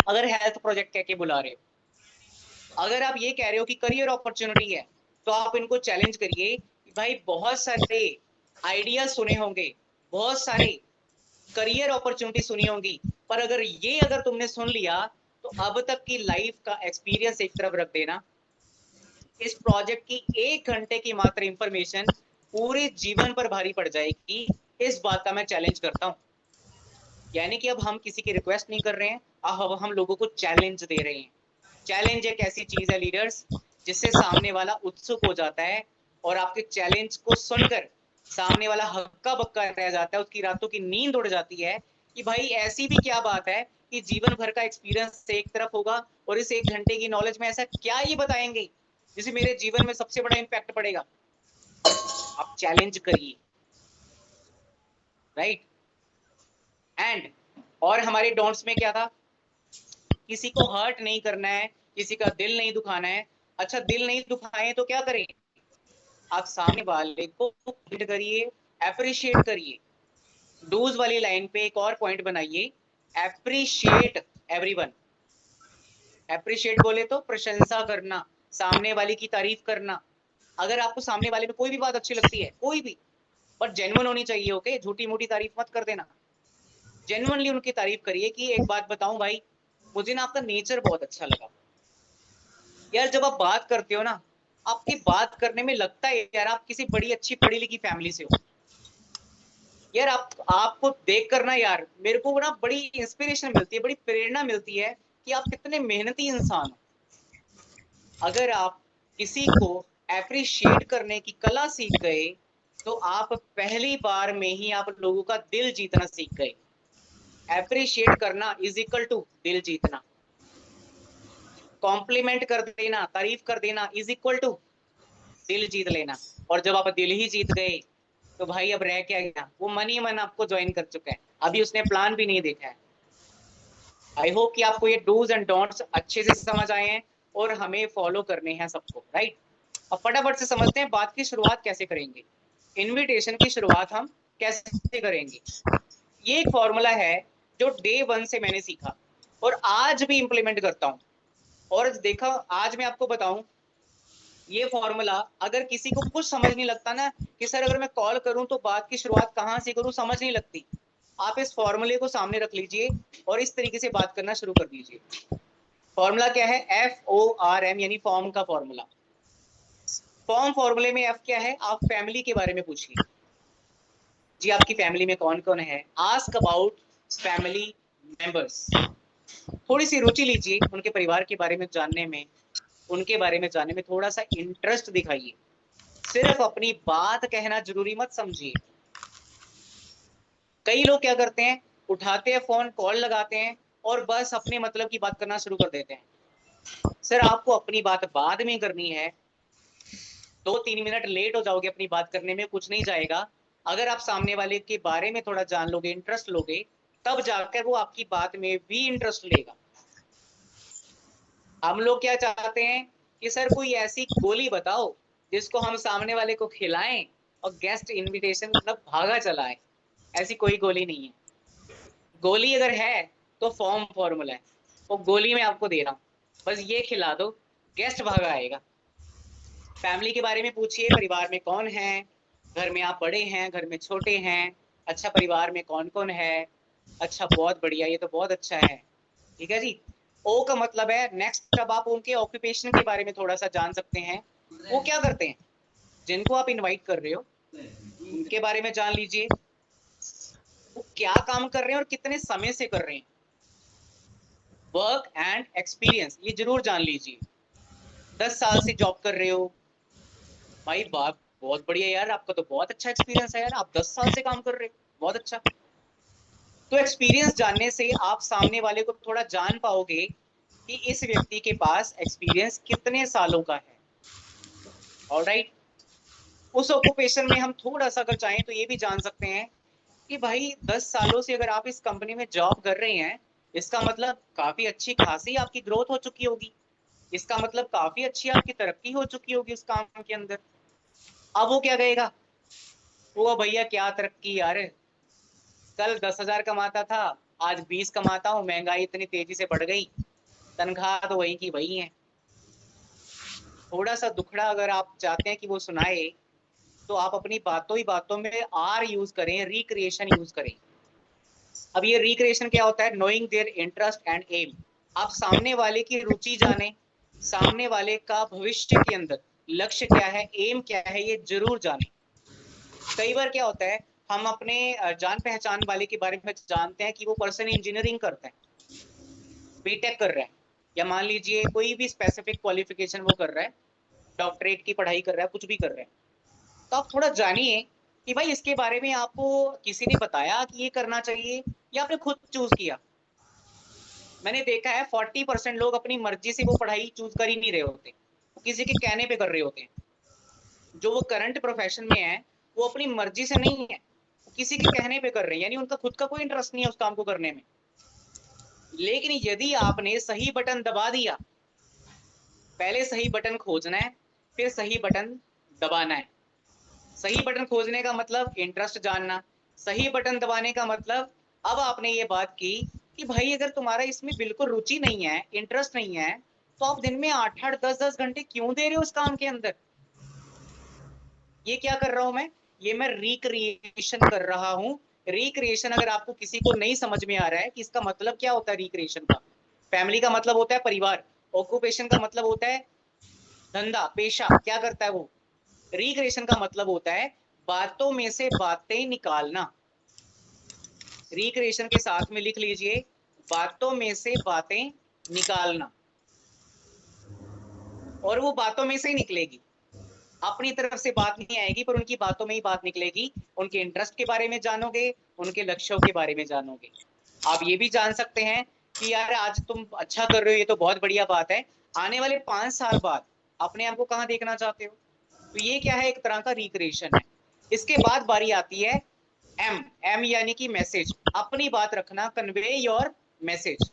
अगर हेल्थ प्रोजेक्ट कह के बुला रहे हो, अगर आप ये कह रहे हो कि करियर अपॉर्चुनिटी है, तो आप इनको चैलेंज करिए कि भाई बहुत सारे आइडिया सुने होंगे, बहुत सारे करियर अपॉर्चुनिटी सुनी होंगी, पर अगर तुमने सुन लिया तो अब तक की लाइफ का एक्सपीरियंस एक तरफ रख देना, इस प्रोजेक्ट की 1 घंटे की मात्र इंफॉर्मेशन पूरे जीवन पर भारी पड़ जाएगी। इस बात का मैं चैलेंज करता हूं। यानी कि अब हम किसी की रिक्वेस्ट नहीं कर रहे हैं, अब हम लोगों को चैलेंज दे रहे हैं। चैलेंज एक ऐसी चीज है लीडर्स, जिससे सामने वाला उत्सुक हो जाता है और आपके चैलेंज को सुनकर सामने वाला हक्का बक्का रह जाता है, उसकी रातों की नींद उड़ जाती है कि भाई ऐसी भी क्या बात है कि जीवन भर का एक्सपीरियंस एक तरफ होगा और इस 1 घंटे की नॉलेज में ऐसा क्या ये बताएंगे जिसे मेरे जीवन में सबसे बड़ा इंपैक्ट पड़ेगा। आप चैलेंज करिए, राइट। एंड और हमारे डोंट्स में क्या था, किसी को हर्ट नहीं करना है, किसी का दिल नहीं दुखाना है। अच्छा दिल नहीं दुखाए तो क्या करें, आप सामने वाले को हिट करिए, अप्रिशिएट करिए। डूज वाली लाइन पे एक और पॉइंट बनाइए, अप्रिशिएट एवरीवन। अप्रिशिएट बोले तो प्रशंसा करना, सामने वाले की तारीफ करना। अगर आपको सामने वाले में कोई भी बात अच्छी लगती है, कोई भी, बट जेन्युइन होनी चाहिए, ओके, झूठी मूठी तारीफ मत कर देना। जेन्युइनली उनकी तारीफ करिए कि एक बात बताऊं भाई, मुझे ना आपका नेचर बहुत अच्छा लगा। यार जब आप बात करते हो ना, आपकी बात करने में लगता है यार आप किसी बड़ी अच्छी पढ़ी लिखी फैमिली से हो। यार आपको देख कर ना यार मेरे को ना बड़ी इंस्पिरेशन मिलती है, बड़ी प्रेरणा मिलती है कि आप कितने मेहनती इंसान हो। अगर आप किसी को अप्रिशिएट करने की कला सीख गए तो आप पहली बार में ही आप लोगों का दिल जीतना सीख गए। अप्रिशिएट करना इज इक्वल टू दिल जीतना, कॉम्प्लीमेंट कर देना, तारीफ कर देना इज इक्वल टू दिल जीत लेना। और जब आप दिल ही जीत गए तो भाई अब रह क्या गया, वो मन ही मन आपको ज्वाइन कर चुका है, अभी उसने प्लान भी नहीं देखा है। आई होप कि आपको ये डूज एंड डोंट्स अच्छे से समझ आए हैं और हमें फॉलो करने हैं सबको, राइट। अब फटाफट से समझते हैं बात की शुरुआत कैसे करेंगे। इनविटेशन की शुरुआत हम कैसे करेंगे, ये एक फॉर्मूला है जो डे 1 से मैंने सीखा और आज भी इंप्लीमेंट करता हूं। और देखा, आज मैं आपको बताऊं, ये फॉर्मूला अगर किसी को कुछ समझ नहीं लगता ना कि सर अगर मैं कॉल करूं तो बात की शुरुआत कहां से करूं, समझ नहीं लगती, आप इस फॉर्मूले को सामने रख लीजिए और इस तरीके से बात करना शुरू कर दीजिए। फॉर्मूला क्या है, FORM, यानी फॉर्म का फॉर्मूला। फॉर्म फॉर्मूले में F क्या है, आप फैमिली के बारे में पूछिए, जी आपकी फैमिली में कौन कौन है, आस्क अबाउट फैमिली मेंबर्स। थोड़ी सी रुचि लीजिए उनके परिवार के बारे में जानने में, उनके बारे में जानने में थोड़ा सा इंटरेस्ट दिखाइए। सिर्फ अपनी बात कहना जरूरी मत समझिए। कई लोग क्या करते हैं, उठाते हैं फोन, कॉल लगाते हैं और बस अपने मतलब की बात करना शुरू कर देते हैं। सर आपको अपनी बात बाद में करनी है, 2-3 मिनट लेट हो जाओगे अपनी बात करने में, कुछ नहीं जाएगा। अगर आप सामने वाले के बारे में थोड़ा जान लोगे, इंटरेस्ट लोगे, तब जाकर वो आपकी बात में भी इंटरेस्ट लेगा। हम लोग क्या चाहते हैं कि सर कोई ऐसी गोली बताओ जिसको हम सामने वाले को खिलाएं और गेस्ट इनविटेशन मतलब भागा चलाएं। ऐसी कोई गोली नहीं है। गोली अगर है तो फॉर्म फॉर्मूला है, वो गोली में आपको दे रहा हूं, बस ये खिला दो, गेस्ट भागा आएगा। फैमिली के बारे में पूछिए, परिवार में कौन है, घर में आप बड़े हैं, घर में छोटे हैं, अच्छा परिवार में कौन कौन है, अच्छा, बहुत बढ़िया, ये तो बहुत अच्छा है। ठीक है जी। ओ का मतलब है नेक्स्ट, अब आप उनके ऑक्यूपेशन के बारे में थोड़ा सा जान सकते हैं। वो क्या करते हैं, जिनको आप इनवाइट कर रहे हो उनके बारे में जान लीजिए। वो क्या काम कर रहे हैं और कितने समय से कर रहे हैं। वर्क एंड एक्सपीरियंस ये जरूर जान लीजिए। 10 साल से जॉब कर रहे हो, भाई बात बहुत बढ़िया यार, आपका तो बहुत अच्छा एक्सपीरियंस है यार, आप 10 साल से काम कर रहे हो, बहुत अच्छा। तो एक्सपीरियंस जानने से आप सामने वाले को थोड़ा जान पाओगे कि इस व्यक्ति के पास एक्सपीरियंस कितने सालों का है। ऑलराइट। उस ऑक्यूपेशन में हम थोड़ा सा अगर चाहें तो ये भी जान सकते हैं कि भाई 10 सालों से अगर आप इस कंपनी में जॉब कर रहे हैं, इसका मतलब काफी अच्छी खासी आपकी ग्रोथ हो चुकी होगी। इसका मतलब काफी अच्छी आपकी तरक्की हो चुकी होगी उस काम के अंदर। अब वो क्या कहेगा, वो भैया क्या तरक्की यार, कल 10,000 कमाता था, आज 20 कमाता हूँ, महंगाई इतनी तेजी से बढ़ गई, तनख्वाह तो वही की वही है। थोड़ा सा दुखड़ा अगर आप चाहते हैं कि वो सुनाए, तो आप अपनी बातों ही बातों में आर यूज करें, रिक्रिएशन यूज करें। अब ये रिक्रिएशन क्या होता है, knowing their interest and aim. आप सामने वाले की रुचि जाने, सामने वाले का भविष्य के अंदर लक्ष्य क्या है, एम क्या है, ये जरूर जाने। कई बार क्या होता है, हम अपने जान पहचान वाले के बारे में जानते हैं कि वो पर्सन इंजीनियरिंग करता है, बीटेक कर रहा है, या मान लीजिए कोई भी स्पेसिफिक क्वालिफिकेशन वो कर रहा है, डॉक्टरेट की पढ़ाई कर रहा है, कुछ भी कर रहा है। तो आप थोड़ा जानिए कि भाई इसके बारे में आपको किसी ने बताया कि ये करना चाहिए, या आपने खुद चूज किया। मैंने देखा है 40% लोग अपनी मर्जी से वो पढ़ाई चूज कर ही नहीं रहे होते, वो किसी के कहने पे कर रहे होते हैं। जो वो करंट प्रोफेशन में है, वो अपनी मर्जी से नहीं है, वो किसी के कहने पे कर रहे हैं, यानी उनका खुद का कोई इंटरेस्ट नहीं है उस काम को करने में। लेकिन यदि आपने सही बटन दबा दिया, पहले सही बटन खोजना है, फिर सही बटन दबाना है। सही बटन खोजने का मतलब इंटरेस्ट जानना, सही बटन दबाने का मतलब अब आपने ये बात की कि भाई अगर तुम्हारा इसमें बिल्कुल रुचि नहीं है, इंटरेस्ट नहीं है, तो आप दिन में 8-8 10-10 घंटे क्यों दे रहे हो उस काम के अंदर। ये क्या कर रहा हूं मैं, ये मैं रिक्रिएशन कर रहा हूं। रिक्रिएशन अगर आपको किसी को नहीं समझ में आ रहा है कि इसका मतलब क्या होता है रिक्रिएशन का, फैमिली का मतलब होता है परिवार, ऑक्यूपेशन का मतलब होता है धंधा पेशा, क्या करता है वो। रिक्रिएशन का मतलब होता है बातों में से बातें निकालना। रिक्रिएशन के साथ में लिख लीजिए, बातों में से बातें निकालना। और वो बातों में से ही निकलेगी, अपनी तरफ से बात नहीं आएगी, पर उनकी बातों में ही बात निकलेगी। उनके इंटरेस्ट के बारे में जानोगे, उनके लक्ष्यों के बारे में जानोगे। आप ये भी जान सकते हैं कि यार आज तुम अच्छा कर रहे हो, ये तो बहुत बढ़िया बात है, आने वाले 5 साल बाद अपने आप को कहाँ देखना चाहते हो। तो ये क्या है, एक तरह का रिक्रिएशन है। इसके बाद बारी आती है एम। एम यानी कि मैसेज, अपनी बात रखना, कन्वे योर मैसेज।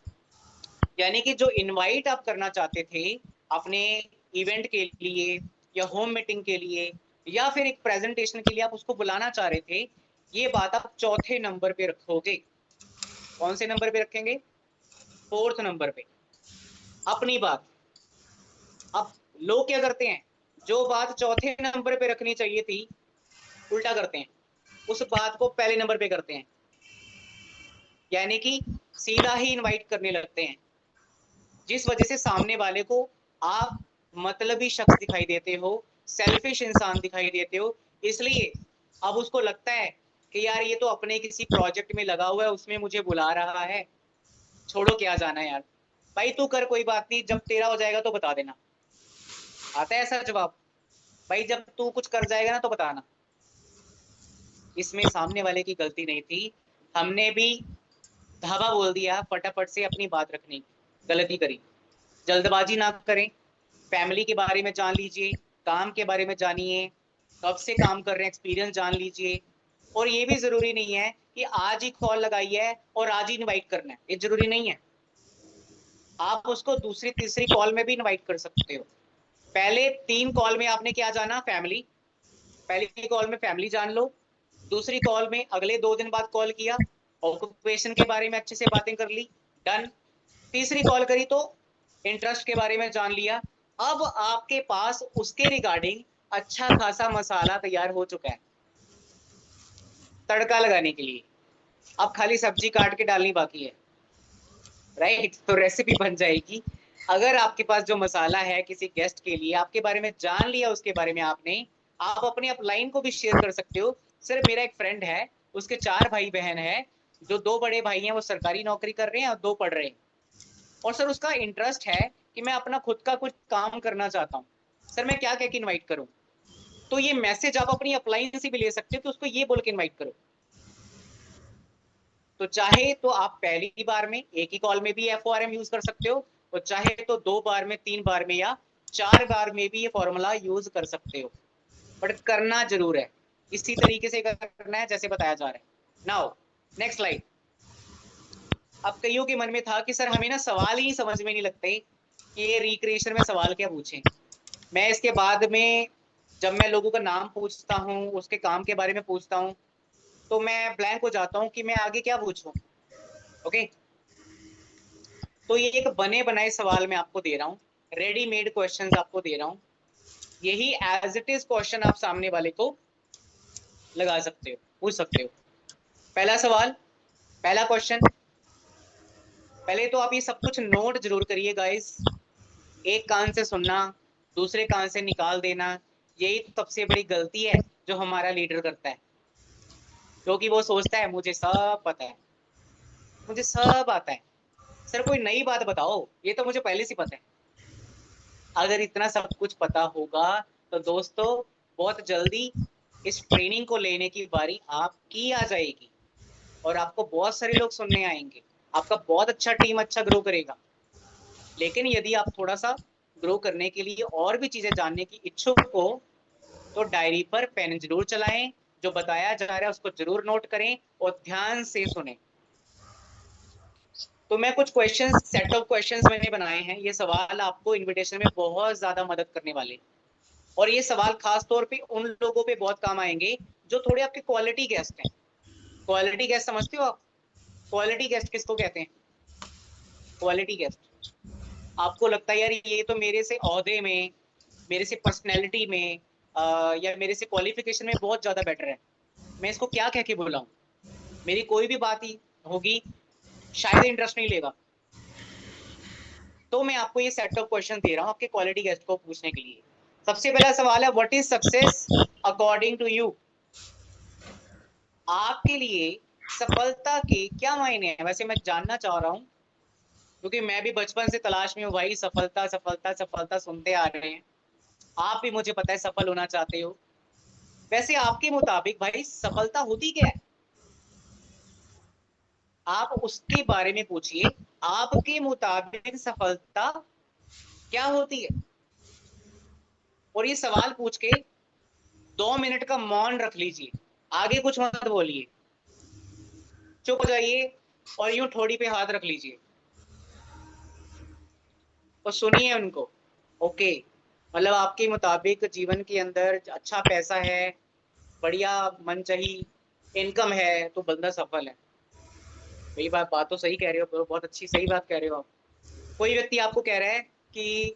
यानी कि जो इनवाइट आप करना चाहते थे अपने इवेंट के लिए, या होम मीटिंग के लिए, या फिर एक प्रेजेंटेशन के लिए आप उसको बुलाना चाह रहे थे, ये बात आप चौथे नंबर पे रखोगे। कौन से नंबर पे रखेंगे, फोर्थ नंबर पे, अपनी बात। अब लोग क्या करते हैं, जो बात चौथे नंबर पे रखनी चाहिए थी, उल्टा करते हैं, उस बात को पहले नंबर पे करते हैं, यानी कि सीधा ही इनवाइट करने लगते हैं। जिस वजह से सामने वाले को आप मतलबी शख्स दिखाई देते हो, सेल्फिश इंसान दिखाई देते हो। इसलिए अब उसको लगता है कि यार ये तो अपने किसी प्रोजेक्ट में लगा हुआ है, उसमें मुझे बुला रहा है, छोड़ो क्या जाना है यार, भाई तू कर, कोई बात नहीं, जब तेरा हो जाएगा तो बता देना। आता है ऐसा जवाब, भाई जब तू कुछ कर जाएगा ना तो बताना। इसमें सामने वाले की गलती नहीं थी, हमने भी धावा बोल दिया, फटाफट से अपनी बात रखने की गलती करी। जल्दबाजी ना करें, फैमिली के बारे में जान लीजिए, काम के बारे में जानिए, कब से काम कर रहे हैं एक्सपीरियंस जान लीजिए। और ये भी जरूरी नहीं है कि आज ही कॉल लगाई है और आज ही इनवाइट करना है, ये जरूरी नहीं है। आप उसको दूसरी तीसरी कॉल में भी इनवाइट कर सकते हो। पहले 3 कॉल में आपने क्या जाना, फैमिली, पहली कॉल में फैमिली जान लो, दूसरी कॉल में अगले 2 दिन बाद कॉल किया, ऑक्यूपेशन के बारे में अच्छे से बातें कर ली, डन। तीसरी कॉल करी तो इंटरेस्ट के बारे में जान लिया। अब आपके पास उसके रिगार्डिंग अच्छा खासा मसाला तैयार हो चुका है तड़का लगाने के लिए। अब खाली सब्जी काट के डालनी बाकी है, राइट? तो रेसिपी बन जाएगी। अगर आपके पास जो मसाला है किसी गेस्ट के लिए, आपके बारे में जान लिया, उसके बारे में आपने, आप अपने अपलाइन को भी शेयर कर सकते हो। सर मेरा एक फ्रेंड है, उसके 4 भाई बहन है, जो 2 बड़े भाई हैं वो सरकारी नौकरी कर रहे हैं और 2 पढ़ रहे हैं, और सर उसका इंटरेस्ट है कि मैं अपना खुद का कुछ काम करना चाहता हूँ, सर मैं क्या कह के इन्वाइट करूँ? तो ये मैसेज आप अपनी अपलाइन से भी ले सकते हो कि उसको ये बोल के इन्वाइट करो। तो चाहे तो आप पहली बार में एक ही कॉल में भी FORM यूज कर सकते हो, और चाहे तो 2 बार में, 3 बार में या 4 बार में भी ये फॉर्मूला यूज कर सकते हो, बट करना जरूर है, इसी तरीके से करना है जैसे बताया जा रहा है। Now next slide. अब कईयों के मन में था कि सर हमें ना सवाल ही समझ में नहीं लगते कि ये रिक्रिएशन में सवाल क्या पूछें। मैं इसके बाद में जब मैं लोगों का नाम पूछता हूँ, उसके काम के बारे में पूछता हूँ, तो मैं ब्लैंक हो जाता हूँ कि मैं आगे क्या पूछूं। ओके, तो ये एक बने बनाए सवाल मैं आपको दे रहा हूँ, रेडीमेड क्वेश्चंस आपको दे रहा हूँ, यही एज इट इज क्वेश्चन आप सामने वाले को लगा सकते हो, पूछ सकते हो। पहला सवाल, पहला क्वेश्चन, पहले तो आप ये सब कुछ नोट जरूर करिए गाइस। एक कान से सुनना, दूसरे कान से निकाल देना, यही तो सबसे बड़ी गलती है जो हमारा लीडर करता है, क्योंकि वो सोचता है मुझे सब पता है, मुझे सब आता है। सर कोई नई बात बताओ, ये तो मुझे पहले से पता है। अगर इतना सब कुछ पता होगा तो दोस्तों बहुत जल्दी इस ट्रेनिंग को लेने की बारी आपकी आ जाएगी, और आपको बहुत सारे लोग सुनने आएंगे, आपका बहुत अच्छा टीम अच्छा ग्रो करेगा। लेकिन यदि आप थोड़ा सा ग्रो करने के लिए और भी चीजें जानने की इच्छुक हो, तो डायरी पर पेन जरूर चलाएं, जो बताया जा रहा है उसको जरूर नोट करें और ध्यान से सुने। तो मैं कुछ क्वेश्चंस, सेट ऑफ क्वेश्चंस मैंने बनाए हैं, ये सवाल आपको इनविटेशन में बहुत ज्यादा मदद करने वाले, और ये सवाल खास तौर पे उन लोगों पे बहुत काम आएंगे जो थोड़े आपके क्वालिटी गेस्ट हैं। क्वालिटी गेस्ट समझते हो आप? क्वालिटी गेस्ट किसको कहते हैं? क्वालिटी गेस्ट, आपको लगता है यार ये तो मेरे से ओहदे में, मेरे से पर्सनैलिटी में, या मेरे से क्वालिफिकेशन में बहुत ज्यादा बेटर है, मैं इसको क्या कह के बुलाऊं, मेरी कोई भी बात ही होगी शायद इंटरेस्ट नहीं लेगा। तो मैं आपको ये सेट ऑफ क्वेश्चन दे रहा हूँ आपके क्वालिटी गेस्ट को पूछने के लिए। सबसे पहला सवाल है, what is success according to you? आपके लिए सफलता के क्या मायने हैं? वैसे मैं जानना चाह रहा हूँ, क्योंकि मैं भी बचपन से तलाश में हूँ भाई, सफलता सफलता सफलता सुनते आ रहे हैं, आप भी मुझे पता है सफल होना चाहते हो। वैसे आपके मुताबिक भाई सफलता होती क्या है? आप उसके बारे में पूछिए, आपके मुताबिक सफलता क्या होती है? और ये सवाल पूछ के 2 मिनट का मौन रख लीजिए, आगे कुछ मत बोलिए, चुप हो जाइए और यूं ठोड़ी पे हाथ रख लीजिए और सुनिए उनको। ओके, मतलब आपके मुताबिक जीवन के अंदर अच्छा पैसा है, बढ़िया मनचाही इनकम है, तो बंदा सफल है। वही बात तो सही कह रहे हो, बहुत अच्छी सही बात कह रहे हो आप। कोई व्यक्ति आपको कह रहा है कि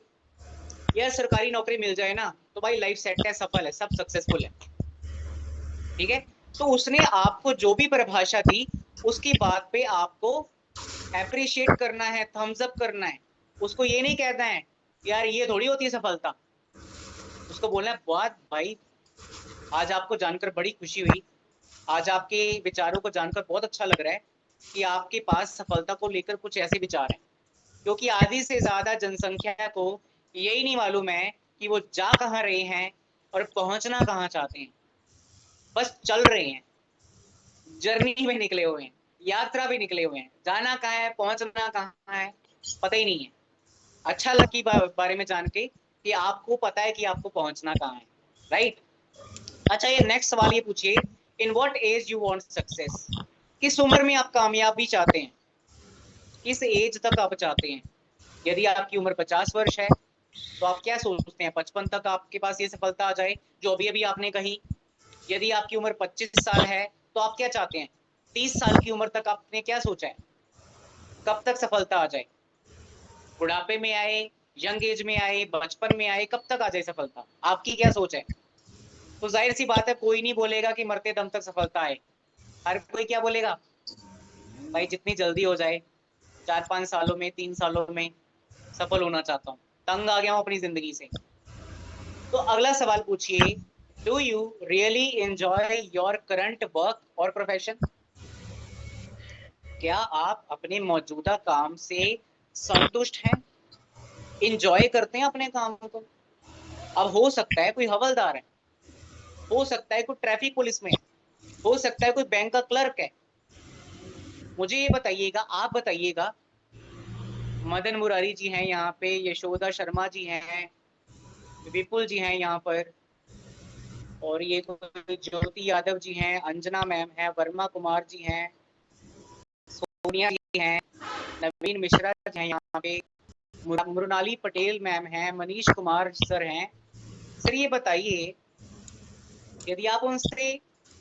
यार सरकारी नौकरी मिल जाए ना तो भाई लाइफ सेट है, सफल है, सब सक्सेसफुल है, ठीक है? तो उसने आपको जो भी परिभाषा दी, उसकी बात पे आपको अप्रिशिएट करना है, थम्स अप करना है। उसको ये नहीं कहना है यार ये थोड़ी होती है सफलता, उसको बोलना है बहुत भाई, आज आपको जानकर बड़ी खुशी हुई, आज आपके विचारों को जानकर बहुत अच्छा लग रहा है कि आपके पास सफलता को लेकर कुछ ऐसे विचार हैं, क्योंकि आधी से ज्यादा जनसंख्या को यही नहीं मालूम है कि वो जा कहाँ रहे हैं और पहुंचना कहाँ चाहते हैं, बस चल रहे हैं, जर्नी में निकले हुए हैं, यात्रा भी निकले हुए हैं, जाना कहाँ है पहुंचना कहाँ है पता ही नहीं है। अच्छा लकी बारे में जान के कि आपको पता है कि आपको पहुंचना कहाँ है, राइट? अच्छा, ये नेक्स्ट सवाल ये पूछिए, in what age you want success? किस उम्र में आप कामयाबी चाहते हैं, किस एज तक आप चाहते हैं? यदि आपकी उम्र 50 वर्ष है तो आप क्या सोचते हैं 55 तक आपके पास ये सफलता आ जाए जो अभी अभी आपने कही? यदि आपकी उम्र 25 साल है तो आप क्या चाहते हैं 30 साल की उम्र तक आपने क्या सोचा है, कब तक सफलता आ जाए? बुढ़ापे में आए, यंग एज में आए, बचपन में आए, कब तक आ जाए सफलता? आपकी क्या सोच है? तो जाहिर सी बात है कोई नहीं बोलेगा कि मरते दम तक सफलता आए, हर कोई क्या बोलेगा, भाई जितनी जल्दी हो जाए, 4-5 सालों में, 3 सालों में सफल होना चाहता हूँ, तंग आ गया हूँ अपनी जिंदगी से। तो अगला सवाल पूछिए, do you really enjoy your current work और प्रोफेशन? क्या आप अपने मौजूदा काम से संतुष्ट हैं, इंजॉय करते हैं अपने काम को? अब हो सकता है कोई हवलदार है, हो सकता है कोई ट्रैफिक पुलिस में है, हो सकता है कोई बैंक का क्लर्क है। मुझे ये बताइएगा, आप बताइएगा, मदन मुरारी जी हैं यहाँ पे, यशोदा शर्मा जी हैं, विपुल जी हैं यहाँ पर, और ये कोई ज्योति यादव जी हैं, अंजना मैम है, वर्मा कुमार जी हैं, सोनिया जी हैं, नवीन मिश्रा जी हैं यहाँ पे, मृणाली पटेल मैम हैं, मनीष कुमार सर हैं। सर ये बताइए, यदि आप उनसे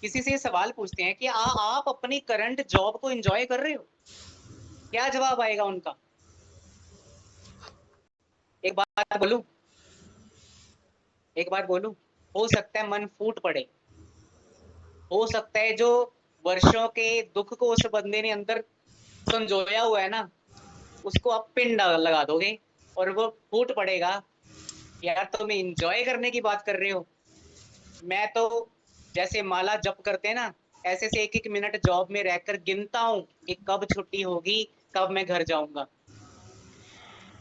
किसी से सवाल पूछते हैं कि आप अपनी करंट जॉब को एंजॉय कर रहे हो, क्या जवाब आएगा उनका? एक बात बोलूं, एक बात बोलूं, हो सकता है मन फूट पड़े, हो सकता है जो वर्षों के दुख को उस बंदे ने अंदर संजोया हुआ है ना, उसको आप पिन लगा दोगे और वो फूट पड़ेगा। यार तुम एंजॉय करने की बात कर रहे हो, मैं तो जैसे माला जप करते हैं ना, ऐसे से एक एक मिनट जॉब में रहकर गिनता हूँ कि कब छुट्टी होगी, कब मैं घर जाऊंगा।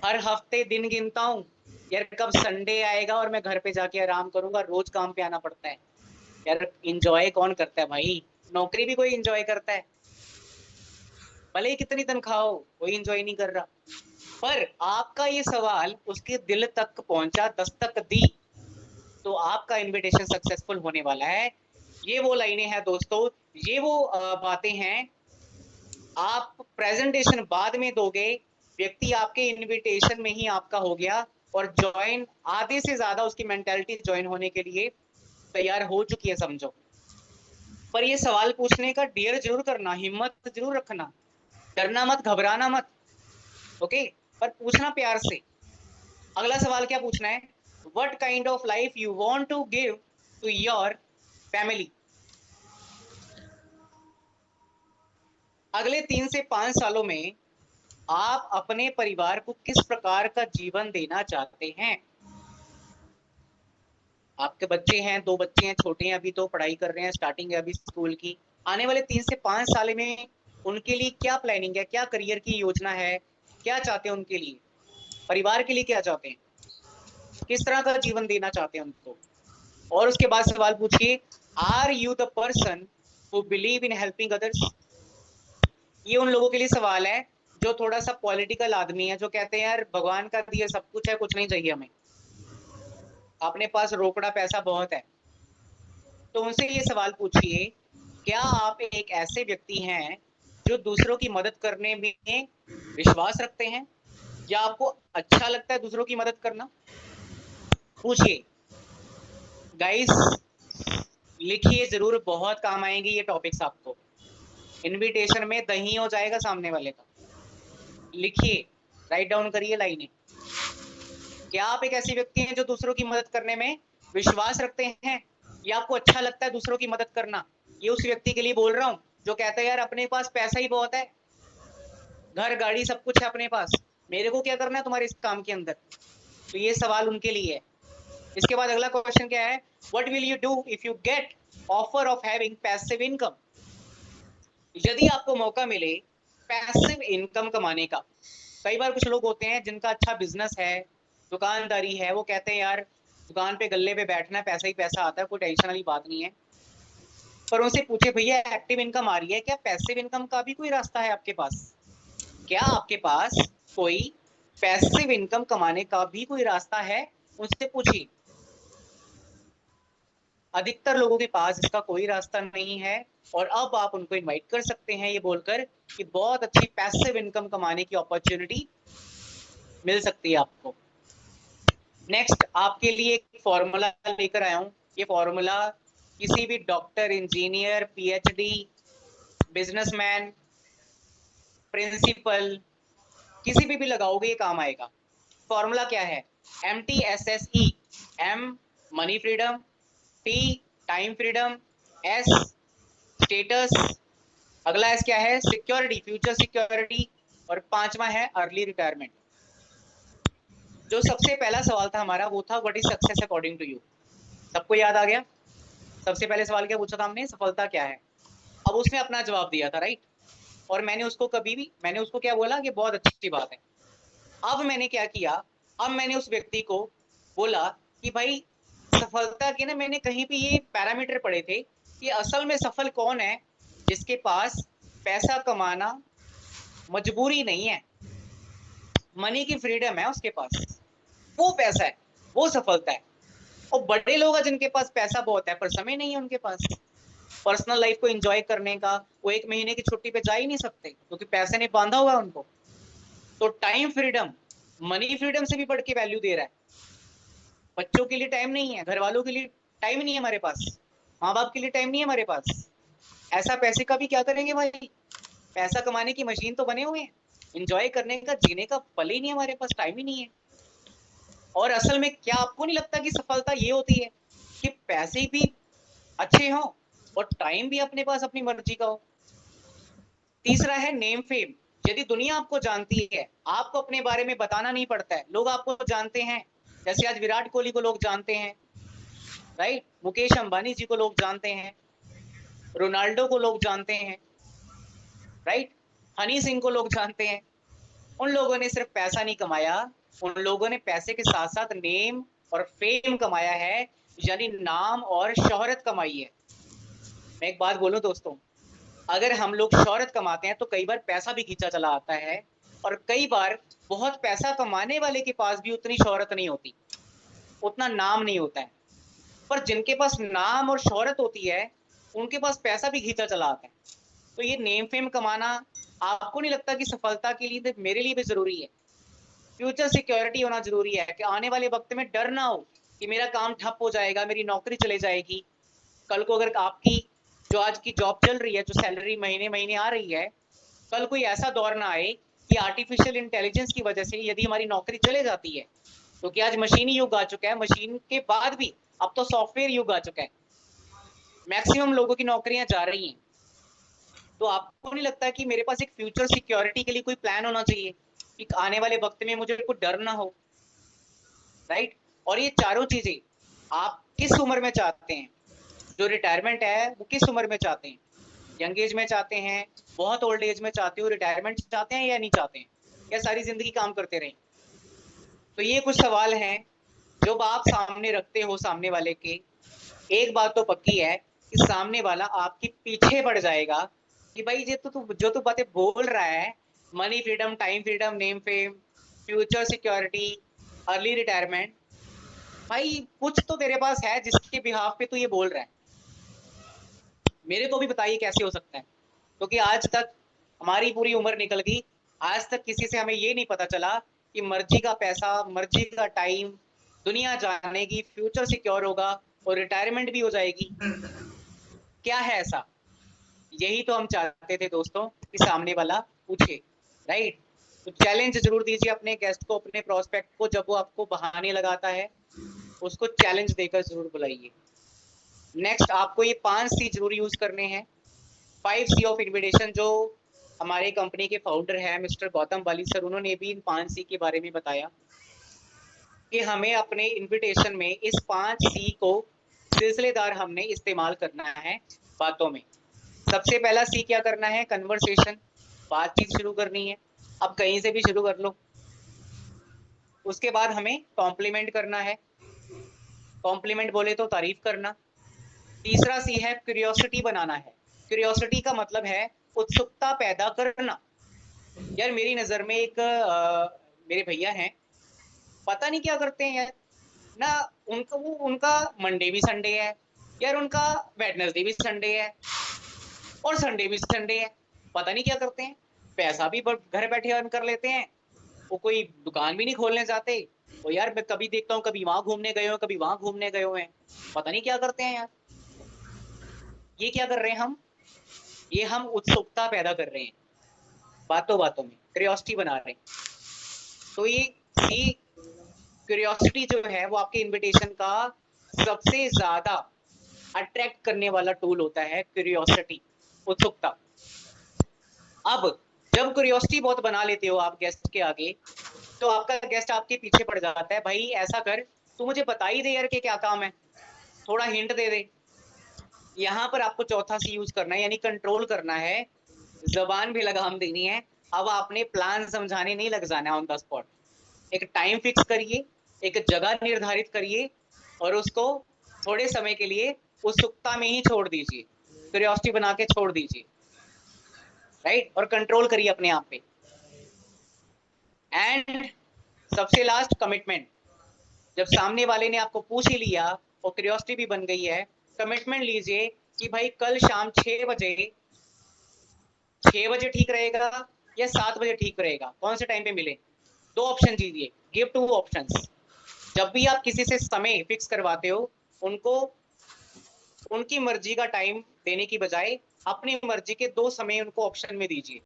हर हफ्ते दिन गिनता हूँ यार, कब संडे आएगा और मैं घर पे जाके आराम करूंगा, रोज काम पे आना पड़ता है। यार इंजॉय कौन करता है भाई? नौकरी भी कोई इंजॉय करता है? भले ही कितनी तनख्वाह हो, कोई इंजॉय नहीं कर रहा। पर आपका ये सवाल उसके दिल तक पहुंचा, दस्तक दी, तो आपका इनविटेशन सक्सेसफुल होने वाला है। ये वो लाइनें हैं दोस्तों, ये वो बातें हैं। आप प्रेजेंटेशन बाद में दोगे, व्यक्ति आपके इनविटेशन में ही आपका हो गया, और ज्वाइन आधे से ज्यादा उसकी मेंटालिटी ज्वाइन होने के लिए तैयार हो चुकी है समझो। पर ये सवाल पूछने का डेयर जरूर करना, हिम्मत जरूर रखना, डरना मत, घबराना मत, ओके? पर पूछना प्यार से। अगला सवाल क्या पूछना है? What kind of life you want to give to your family? अगले 3 से 5 सालों में आप अपने परिवार को किस प्रकार का जीवन देना चाहते हैं? आपके बच्चे हैं, 2 बच्चे हैं, छोटे हैं, अभी तो पढ़ाई कर रहे हैं, स्टार्टिंग है अभी स्कूल की। आने वाले 3 से 5 साल में उनके लिए क्या प्लानिंग है, क्या करियर की योजना है, क्या चाहते हैं उनके लिए, परिवार के लिए क्या चाहते हैं, किस तरह का जीवन देना चाहते हैं उनको? और उसके बाद सवाल पूछिए, are you the person who believe in helping others? ये उन लोगों के लिए सवाल है जो थोड़ा सा पॉलिटिकल आदमी है, जो कहते हैं यार भगवान का दिया सब कुछ है, कुछ नहीं चाहिए हमें, अपने पास रोकड़ा पैसा बहुत है। तो उनसे ये सवाल पूछिए, क्या आप एक ऐसे व्यक्ति हैं जो दूसरों की मदद करने में विश्वास रखते हैं, या आपको अच्छा लगता है दूसरों की मदद करना? पूछिए गाइस, लिखिए जरूर, बहुत काम आएंगे ये टॉपिक्स आपको। इनविटेशन में दही हो जाएगा सामने वाले का। लिखिए, राइट डाउन करिए लाइनें। क्या आप एक ऐसे व्यक्ति हैं जो दूसरों की मदद करने में विश्वास रखते हैं, या आपको अच्छा लगता है दूसरों की मदद करना? ये उस व्यक्ति के लिए बोल रहा हूं जो कहता है यार अपने पास पैसा ही बहुत है, घर गाड़ी सब कुछ है अपने पास, मेरे को क्या करना है तुम्हारे इस काम के अंदर? तो ये सवाल उनके लिए है। इसके बाद अगला क्वेश्चन क्या है? What will you do if you get offer of having passive income? यदि आपको मौका मिले पैसिव इनकम कमाने का। कई बार कुछ लोग होते हैं जिनका अच्छा बिजनेस है, दुकानदारी है, वो कहते हैं यार दुकान पे गल्ले पे बैठना है, पैसा ही पैसा आता है, कोई टेंशन वाली बात नहीं है। पर उनसे पूछे भैया एक्टिव इनकम आ रही है क्या, पैसिव इनकम का भी कोई रास्ता है आपके पास? क्या आपके पास कोई पैसिव इनकम कमाने का भी कोई रास्ता है? उनसे पूछिए। अधिकतर लोगों के पास इसका कोई रास्ता नहीं है, और अब आप उनको इनवाइट कर सकते हैं ये बोलकर कि बहुत अच्छी पैसिव इनकम कमाने की अपॉर्चुनिटी मिल सकती है आपको। नेक्स्ट आपके लिए एक फॉर्मूला लेकर आया हूं। ये फॉर्मूला किसी भी doctor, engineer, PhD, businessman, principal, किसी भी लगाओगे ये काम आएगा। फॉर्मूला क्या है? MTSSE। M money freedom, T time freedom, S status, अगला है क्या है, सिक्योरिटी, फ्यूचर सिक्योरिटी, और पांचवा है अर्ली रिटायरमेंट। जो सबसे पहला सवाल था हमारा वो था what is success according to you. सबको याद आ गया? सबसे पहले सवाल क्या पूछा था हमने, सफलता क्या है। अब उसने अपना जवाब दिया था, राइट। और मैंने उसको क्या बोला कि बहुत अच्छी बात है। अब मैंने क्या किया, अब मैंने उस व्यक्ति को बोला कि भाई सफलता के ना मैंने कहीं पे ये पैरामीटर पढ़े थे कि असल में सफल कौन है, जिसके पास पैसा कमाना मजबूरी नहीं है, मनी की फ्रीडम है उसके पास, वो पैसा है, वो सफलता है। और बड़े लोग हैं जिनके पास पैसा बहुत है पर समय नहीं है उनके पास पर्सनल लाइफ को एंजॉय करने का, वो एक महीने की छुट्टी पे जा ही नहीं सकते क्योंकि पैसे ने बांधा हुआ है उनको। तो टाइम फ्रीडम मनी फ्रीडम से भी बढ़ के वैल्यू दे रहा है। बच्चों के लिए टाइम नहीं है, घर वालों के लिए टाइम नहीं है हमारे पास, माँ बाप के लिए टाइम नहीं है हमारे पास। ऐसा पैसे का भी क्या करेंगे भाई, पैसा कमाने की मशीन तो बने हुए हैं, एंजॉय करने का जीने का पल ही नहीं हमारे पास, टाइम ही नहीं है। और असल में क्या आपको नहीं लगता कि सफलता ये होती है कि पैसे भी अच्छे हों और टाइम भी अपने पास अपनी मर्जी का हो। तीसरा है नेम फेम, यदि दुनिया आपको जानती है, आपको अपने बारे में बताना नहीं पड़ता है, लोग आपको जानते हैं। जैसे आज विराट कोहली को लोग जानते हैं, राइट, मुकेश अंबानी जी को लोग जानते हैं, रोनाल्डो को लोग जानते हैं, राइट, हनी सिंह को लोग जानते हैं। उन लोगों ने सिर्फ पैसा नहीं कमाया, उन लोगों ने पैसे के साथ साथ नेम और फेम कमाया है, यानी नाम और शोहरत कमाई है। मैं एक बात बोलूं दोस्तों, अगर हम लोग शोहरत कमाते हैं तो कई बार पैसा भी खींचा चला आता है, और कई बार बहुत पैसा कमाने वाले के पास भी उतनी शोहरत नहीं होती, उतना नाम नहीं होता है। पर जिनके पास नाम और शोहरत होती है उनके पास पैसा भी खींचा चला आता है। तो ये नेम फेम कमाना आपको नहीं लगता कि सफलता के लिए तो मेरे लिए भी जरूरी है। फ्यूचर सिक्योरिटी होना जरूरी है कि आने वाले वक्त में डर ना हो कि मेरा काम ठप हो जाएगा, मेरी नौकरी चले जाएगी। कल को अगर आपकी जो आज की जॉब चल रही है, जो सैलरी महीने महीने आ रही है, कल कोई ऐसा दौर ना आए कि आर्टिफिशियल इंटेलिजेंस की वजह से यदि हमारी नौकरी चले जाती है, क्योंकि आज मशीनी युग आ चुका है, मशीन के बाद भी अब तो सॉफ्टवेयर युग आ चुका है, मैक्सिमम लोगों की नौकरियां जा रही हैं। तो आपको नहीं लगता कि मेरे पास एक फ्यूचर सिक्योरिटी के लिए कोई प्लान होना चाहिए कि आने वाले वक्त में मुझे कुछ डर ना हो, राइट। और ये चारों चीजें आप किस उम्र में चाहते हैं, जो रिटायरमेंट है वो किस उम्र में चाहते हैं, यंग एज में चाहते हैं, बहुत ओल्ड एज में चाहते हो, रिटायरमेंट चाहते हैं या नहीं चाहते हैं, या सारी जिंदगी काम करते रहें। तो ये कुछ सवाल हैं जो आप सामने रखते हो सामने वाले के, एक बात तो पक्की है कि सामने वाला आपके पीछे पड़ जाएगा कि भाई ये तो तू जो तू बातें बोल रहा है, money freedom, time freedom, name fame, future security, early retirement, भाई कुछ तो तेरे पास है जिसके बिहाफ पे तू ये बोल रहा है। मेरे को भी बताइए कैसे हो सकता है, क्योंकि आज तक हमारी पूरी उम्र निकल गई, आज तक किसी से हमें ये नहीं पता चला कि मर्जी का पैसा, मर्जी का टाइम, दुनिया जानेगी, फ्यूचर सिक्योर होगा और रिटायरमेंट भी हो जाएगी। क्या है ऐसा? यही तो हम चाहते थे दोस्तों कि सामने वाला पूछे, राइट। तो चैलेंज जरूर दीजिए अपने गेस्ट को, अपने प्रोस्पेक्ट को, जब वो आपको बहाने लगाता है उसको चैलेंज देकर जरूर बुलाइए। नेक्स्ट आपको ये 5 सी जरूर यूज करने हैं, 5 सी ऑफ इन्विटेशन, जो हमारे कंपनी के फाउंडर है मिस्टर गौतम बाली सर, उन्होंने भी इन 5 सी के बारे में बताया कि हमें अपने इन्विटेशन में इस 5 सी को सिलसिलेदार हमने इस्तेमाल करना है बातों में। सबसे पहला सी क्या करना है, कन्वर्सेशन, बातचीत शुरू करनी है, अब कहीं से भी शुरू कर लो। उसके बाद हमें कॉम्प्लीमेंट करना है, कॉम्प्लीमेंट बोले तो तारीफ करना। तीसरा सी है क्यूरियोसिटी बनाना है, क्यूरियोसिटी का मतलब है उत्सुकता पैदा करना। यार मेरी नजर में एक मेरे भैया हैं, पता नहीं क्या करते हैं यार ना, उनका मंडे भी संडे है यार, उनका वेडनेसडे भी संडे है और संडे भी संडे है, पता नहीं क्या करते हैं। पैसा भी घर बैठे अर्न कर लेते हैं, वो कोई दुकान भी नहीं खोलने जाते। वो यार मैं कभी देखता हूँ कभी वहां घूमने गए हो, कभी वहां घूमने गए हुए हैं, पता नहीं क्या करते हैं यार। ये क्या कर रहे हैं हम, ये हम उत्सुकता पैदा कर रहे हैं, बातों बातों में क्यूरियोसिटी बना रहे हैं। तो ये सी क्यूरियोसिटी जो है वो आपके इनविटेशन का सबसे ज्यादा अट्रैक्ट करने वाला टूल होता है, क्यूरियोसिटी, उत्सुकता। अब जब क्यूरियोसिटी बहुत बना लेते हो आप गेस्ट के आगे, तो आपका गेस्ट आपके पीछे पड़ जाता है, भाई ऐसा कर, तू मुझे बता ही दे यार कि क्या काम है, थोड़ा हिंट दे दे। यहाँ पर आपको चौथा सी यूज करना है, यानी कंट्रोल करना है, जबान भी लगाम देनी है। अब आपने प्लान समझाने नहीं लग जाना ऑन द स्पॉट। एक टाइम फिक्स करिए, एक जगह निर्धारित करिए, और उसको थोड़े समय के लिए उत्सुकता में ही छोड़ दीजिए, क्यूरियोसिटी बना के छोड़ दीजिए, राइट, और कंट्रोल करिए अपने आप पे। एंड सबसे लास्ट, कमिटमेंट। जब सामने वाले ने आपको पूछ ही लिया और क्यूरियोसिटी भी बन गई है, कमिटमेंट लीजिए कि भाई कल शाम 6 बजे, 6 बजे ठीक रहेगा या 7 बजे ठीक रहेगा, कौन से टाइम पे मिले। 2 ऑप्शन दीजिए, गिव 2 ऑप्शंस। जब भी आप किसी से समय फिक्स करवाते हो, उनको उनकी मर्जी का टाइम देने की बजाय अपनी मर्जी के 2 समय उनको ऑप्शन में दीजिए।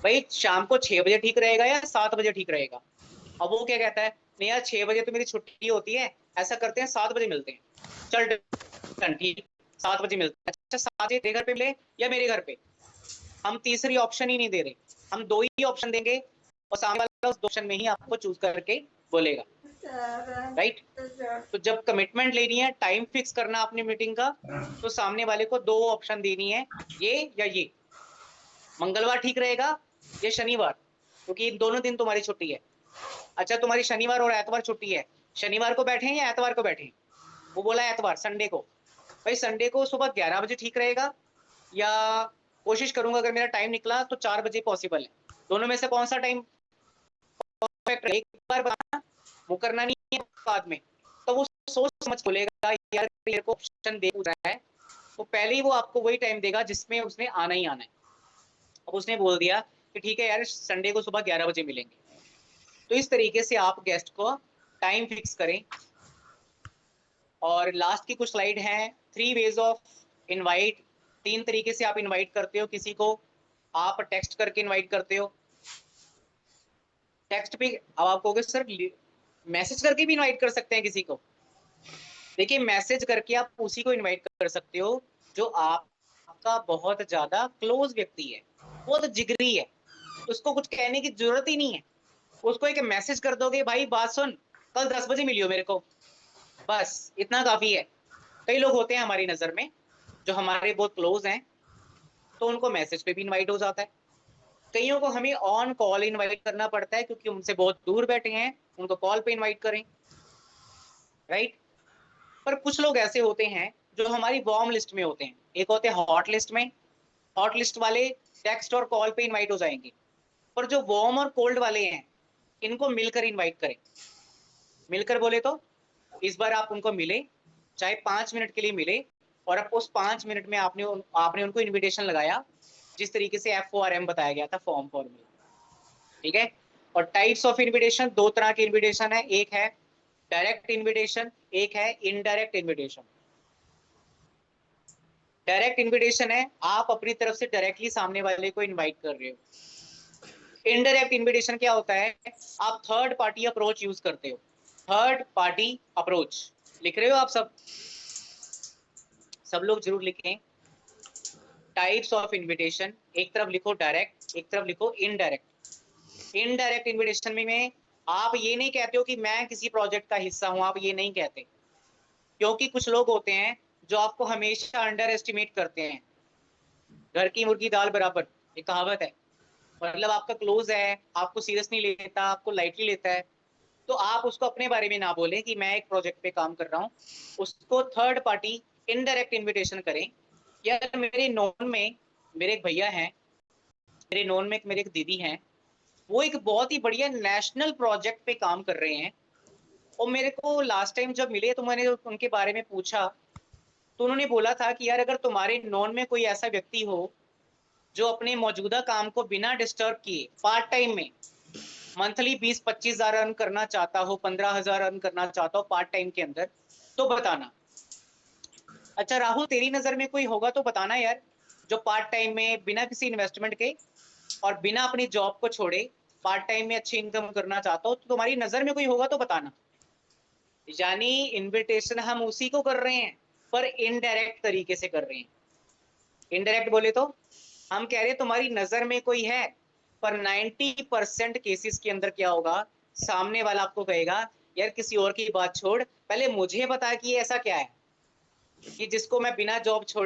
भाई शाम को 6 बजे ठीक रहेगा या 7 बजे ठीक रहेगा। अब वो क्या कहता है, नहीं यार 6 बजे तो मेरी छुट्टी होती है, ऐसा करते हैं 7 बजे मिलते हैं। चल डन, ठीक, 7 बजे मिलते हैं। अच्छा 7 बजे तेरे घर पे मिले या मेरे घर पे, हम तीसरी ऑप्शन ही नहीं दे रहे, हम 2 ही ऑप्शन देंगे, और सामने वाला उस ऑप्शन में ही आपको चूज करके बोलेगा, राइट। तो जब कमिटमेंट लेनी है, टाइम फिक्स करना अपनी मीटिंग का, तो सामने वाले को 2 ऑप्शन देनी है, ये या ये। मंगलवार ठीक रहेगा या शनिवार, क्योंकि इन दोनों दिन तुम्हारी छुट्टी है। अच्छा तुम्हारी शनिवार और एतवार छुट्टी है, शनिवार को बैठे या एतवार को बैठे। वो बोला एतवार, संडे को। भाई संडे को सुबह 11 बजे ठीक रहेगा, या कोशिश करूंगा अगर मेरा टाइम निकला तो 4 बजे पॉसिबल है, दोनों में से कौन सा टाइम परफेक्ट। एक बार बताना, मुकरना नहीं है बाद में। तो वो सोच समझ बोलेगा, यार मेरे को ऑप्शन दे रहा है, तो पहले ही वो आपको वही टाइम देगा जिसमें उसने आना ही आना है। अब उसने बोल दिया कि ठीक है यार संडे को सुबह 11 बजे मिलेंगे। तो इस तरीके से आप गेस्ट को टाइम फिक्स करें। और लास्ट की कुछ स्लाइड है, 3 ways ऑफ इनवाइट। 3 तरीके से आप इनवाइट करते हो किसी को। आप टेक्स्ट करके इनवाइट करते हो, टेक्स्ट पे। अब आप कहोगे सर मैसेज करके भी इनवाइट कर सकते हैं किसी को। देखिए मैसेज करके आप उसी को इनवाइट कर सकते हो जो आपका बहुत ज्यादा क्लोज व्यक्ति है, बहुत जिगरी है, उसको कुछ कहने की जरूरत ही नहीं है। उसको एक मैसेज कर दोगे, भाई बात सुन, कल 10 बजे मिलियो मेरे को, बस इतना काफी है। कई लोग होते हैं हमारी नजर में जो हमारे बहुत क्लोज हैं, तो उनको मैसेज पे भी इनवाइट हो जाता है। कईयों को हमें ऑन कॉल इनवाइट करना पड़ता है क्योंकि उनसे बहुत दूर बैठे हैं, उनको कॉल पे इनवाइट करें, राइट। पर कुछ लोग ऐसे होते हैं जो हमारी वार्म लिस्ट में होते हैं, एक होते हैं हॉट लिस्ट में। हॉट लिस्ट वाले टेक्स्ट और कॉल पे इनवाइट हो जाएंगे, पर जो वार्म और कोल्ड वाले हैं इनको मिलकर इनवाइट करें। मिलकर बोले तो इस बार आप उनको मिले, चाहे 5 मिनट के लिए मिले, और अब उस 5 मिनट में आपने उनको इनविटेशन लगाया, जिस तरीके से FORM बताया गया था, फॉर्म फॉर्मूला, ठीक है। और टाइप्स ऑफ इनविटेशन, 2 तरह के इनविटेशन है, एक है डायरेक्ट इनविटेशन, एक है इनडायरेक्ट इनविटेशन। डायरेक्ट इनविटेशन है आप अपनी तरफ से डायरेक्टली सामने वाले को इनवाइट कर रहे हो। इनडायरेक्ट इनविटेशन क्या होता है, आप थर्ड पार्टी अप्रोच यूज करते हो। थर्ड पार्टी अप्रोच लिख रहे हो आप सब लोग जरूर लिखें। टाइप्स ऑफ इनविटेशन, एक तरफ लिखो डायरेक्ट, एक तरफ लिखो इनडायरेक्ट। इनडायरेक्ट इनविटेशन में आप ये नहीं कहते हो कि मैं किसी प्रोजेक्ट का हिस्सा हूं, आप ये नहीं कहते, क्योंकि कुछ लोग होते हैं जो आपको हमेशा अंडर एस्टिमेट करते हैं। घर की मुर्गी दाल बराबर, एक कहावत है। मतलब आपका क्लोज है, आपको सीरियस नहीं लेता, आपको लाइटली लेता है, तो आप उसको अपने बारे में ना बोलें कि मैं एक प्रोजेक्ट पे काम कर रहा हूँ। उसको थर्ड पार्टी इनडायरेक्ट इनविटेशन करें। यार मेरे नॉन में मेरे एक भैया हैं, मेरे नॉन में मेरे एक दीदी हैं, वो एक बहुत ही बढ़िया नेशनल प्रोजेक्ट पे काम कर रहे हैं। और मेरे को लास्ट टाइम जब मिले तो मैंने उनके बारे में पूछा, तो उन्होंने बोला था कि यार अगर तुम्हारे नॉन में कोई ऐसा व्यक्ति हो जो अपने मौजूदा काम को बिना डिस्टर्ब किए पार्ट टाइम में मंथली 20-25 हजार अर्न करना चाहता हो, 15 हजार अर्न करना चाहता हो पार्ट टाइम के अंदर, तो बताना। अच्छा राहुल तेरी नजर में कोई होगा तो बताना यार, जो पार्ट टाइम में बिना किसी इन्वेस्टमेंट के और बिना अपनी जॉब को छोड़े पार्ट टाइम में अच्छी इनकम करना चाहता हो, तो तुम्हारी नजर में कोई होगा तो बताना। यानी इनविटेशन हम उसी को कर रहे हैं, पर इनडायरेक्ट तरीके से कर रहे हैं। इनडायरेक्ट बोले तो हम कह रहे हैं तुम्हारी नजर में कोई है, पर 90% केसेस के अंदर क्या होगा, सामने वाला आपको कहेगा यार किसी और की बात छोड़, पहले मुझे बता कि ये ऐसा क्या है कि जिसको मैं बिना जॉब छोड़े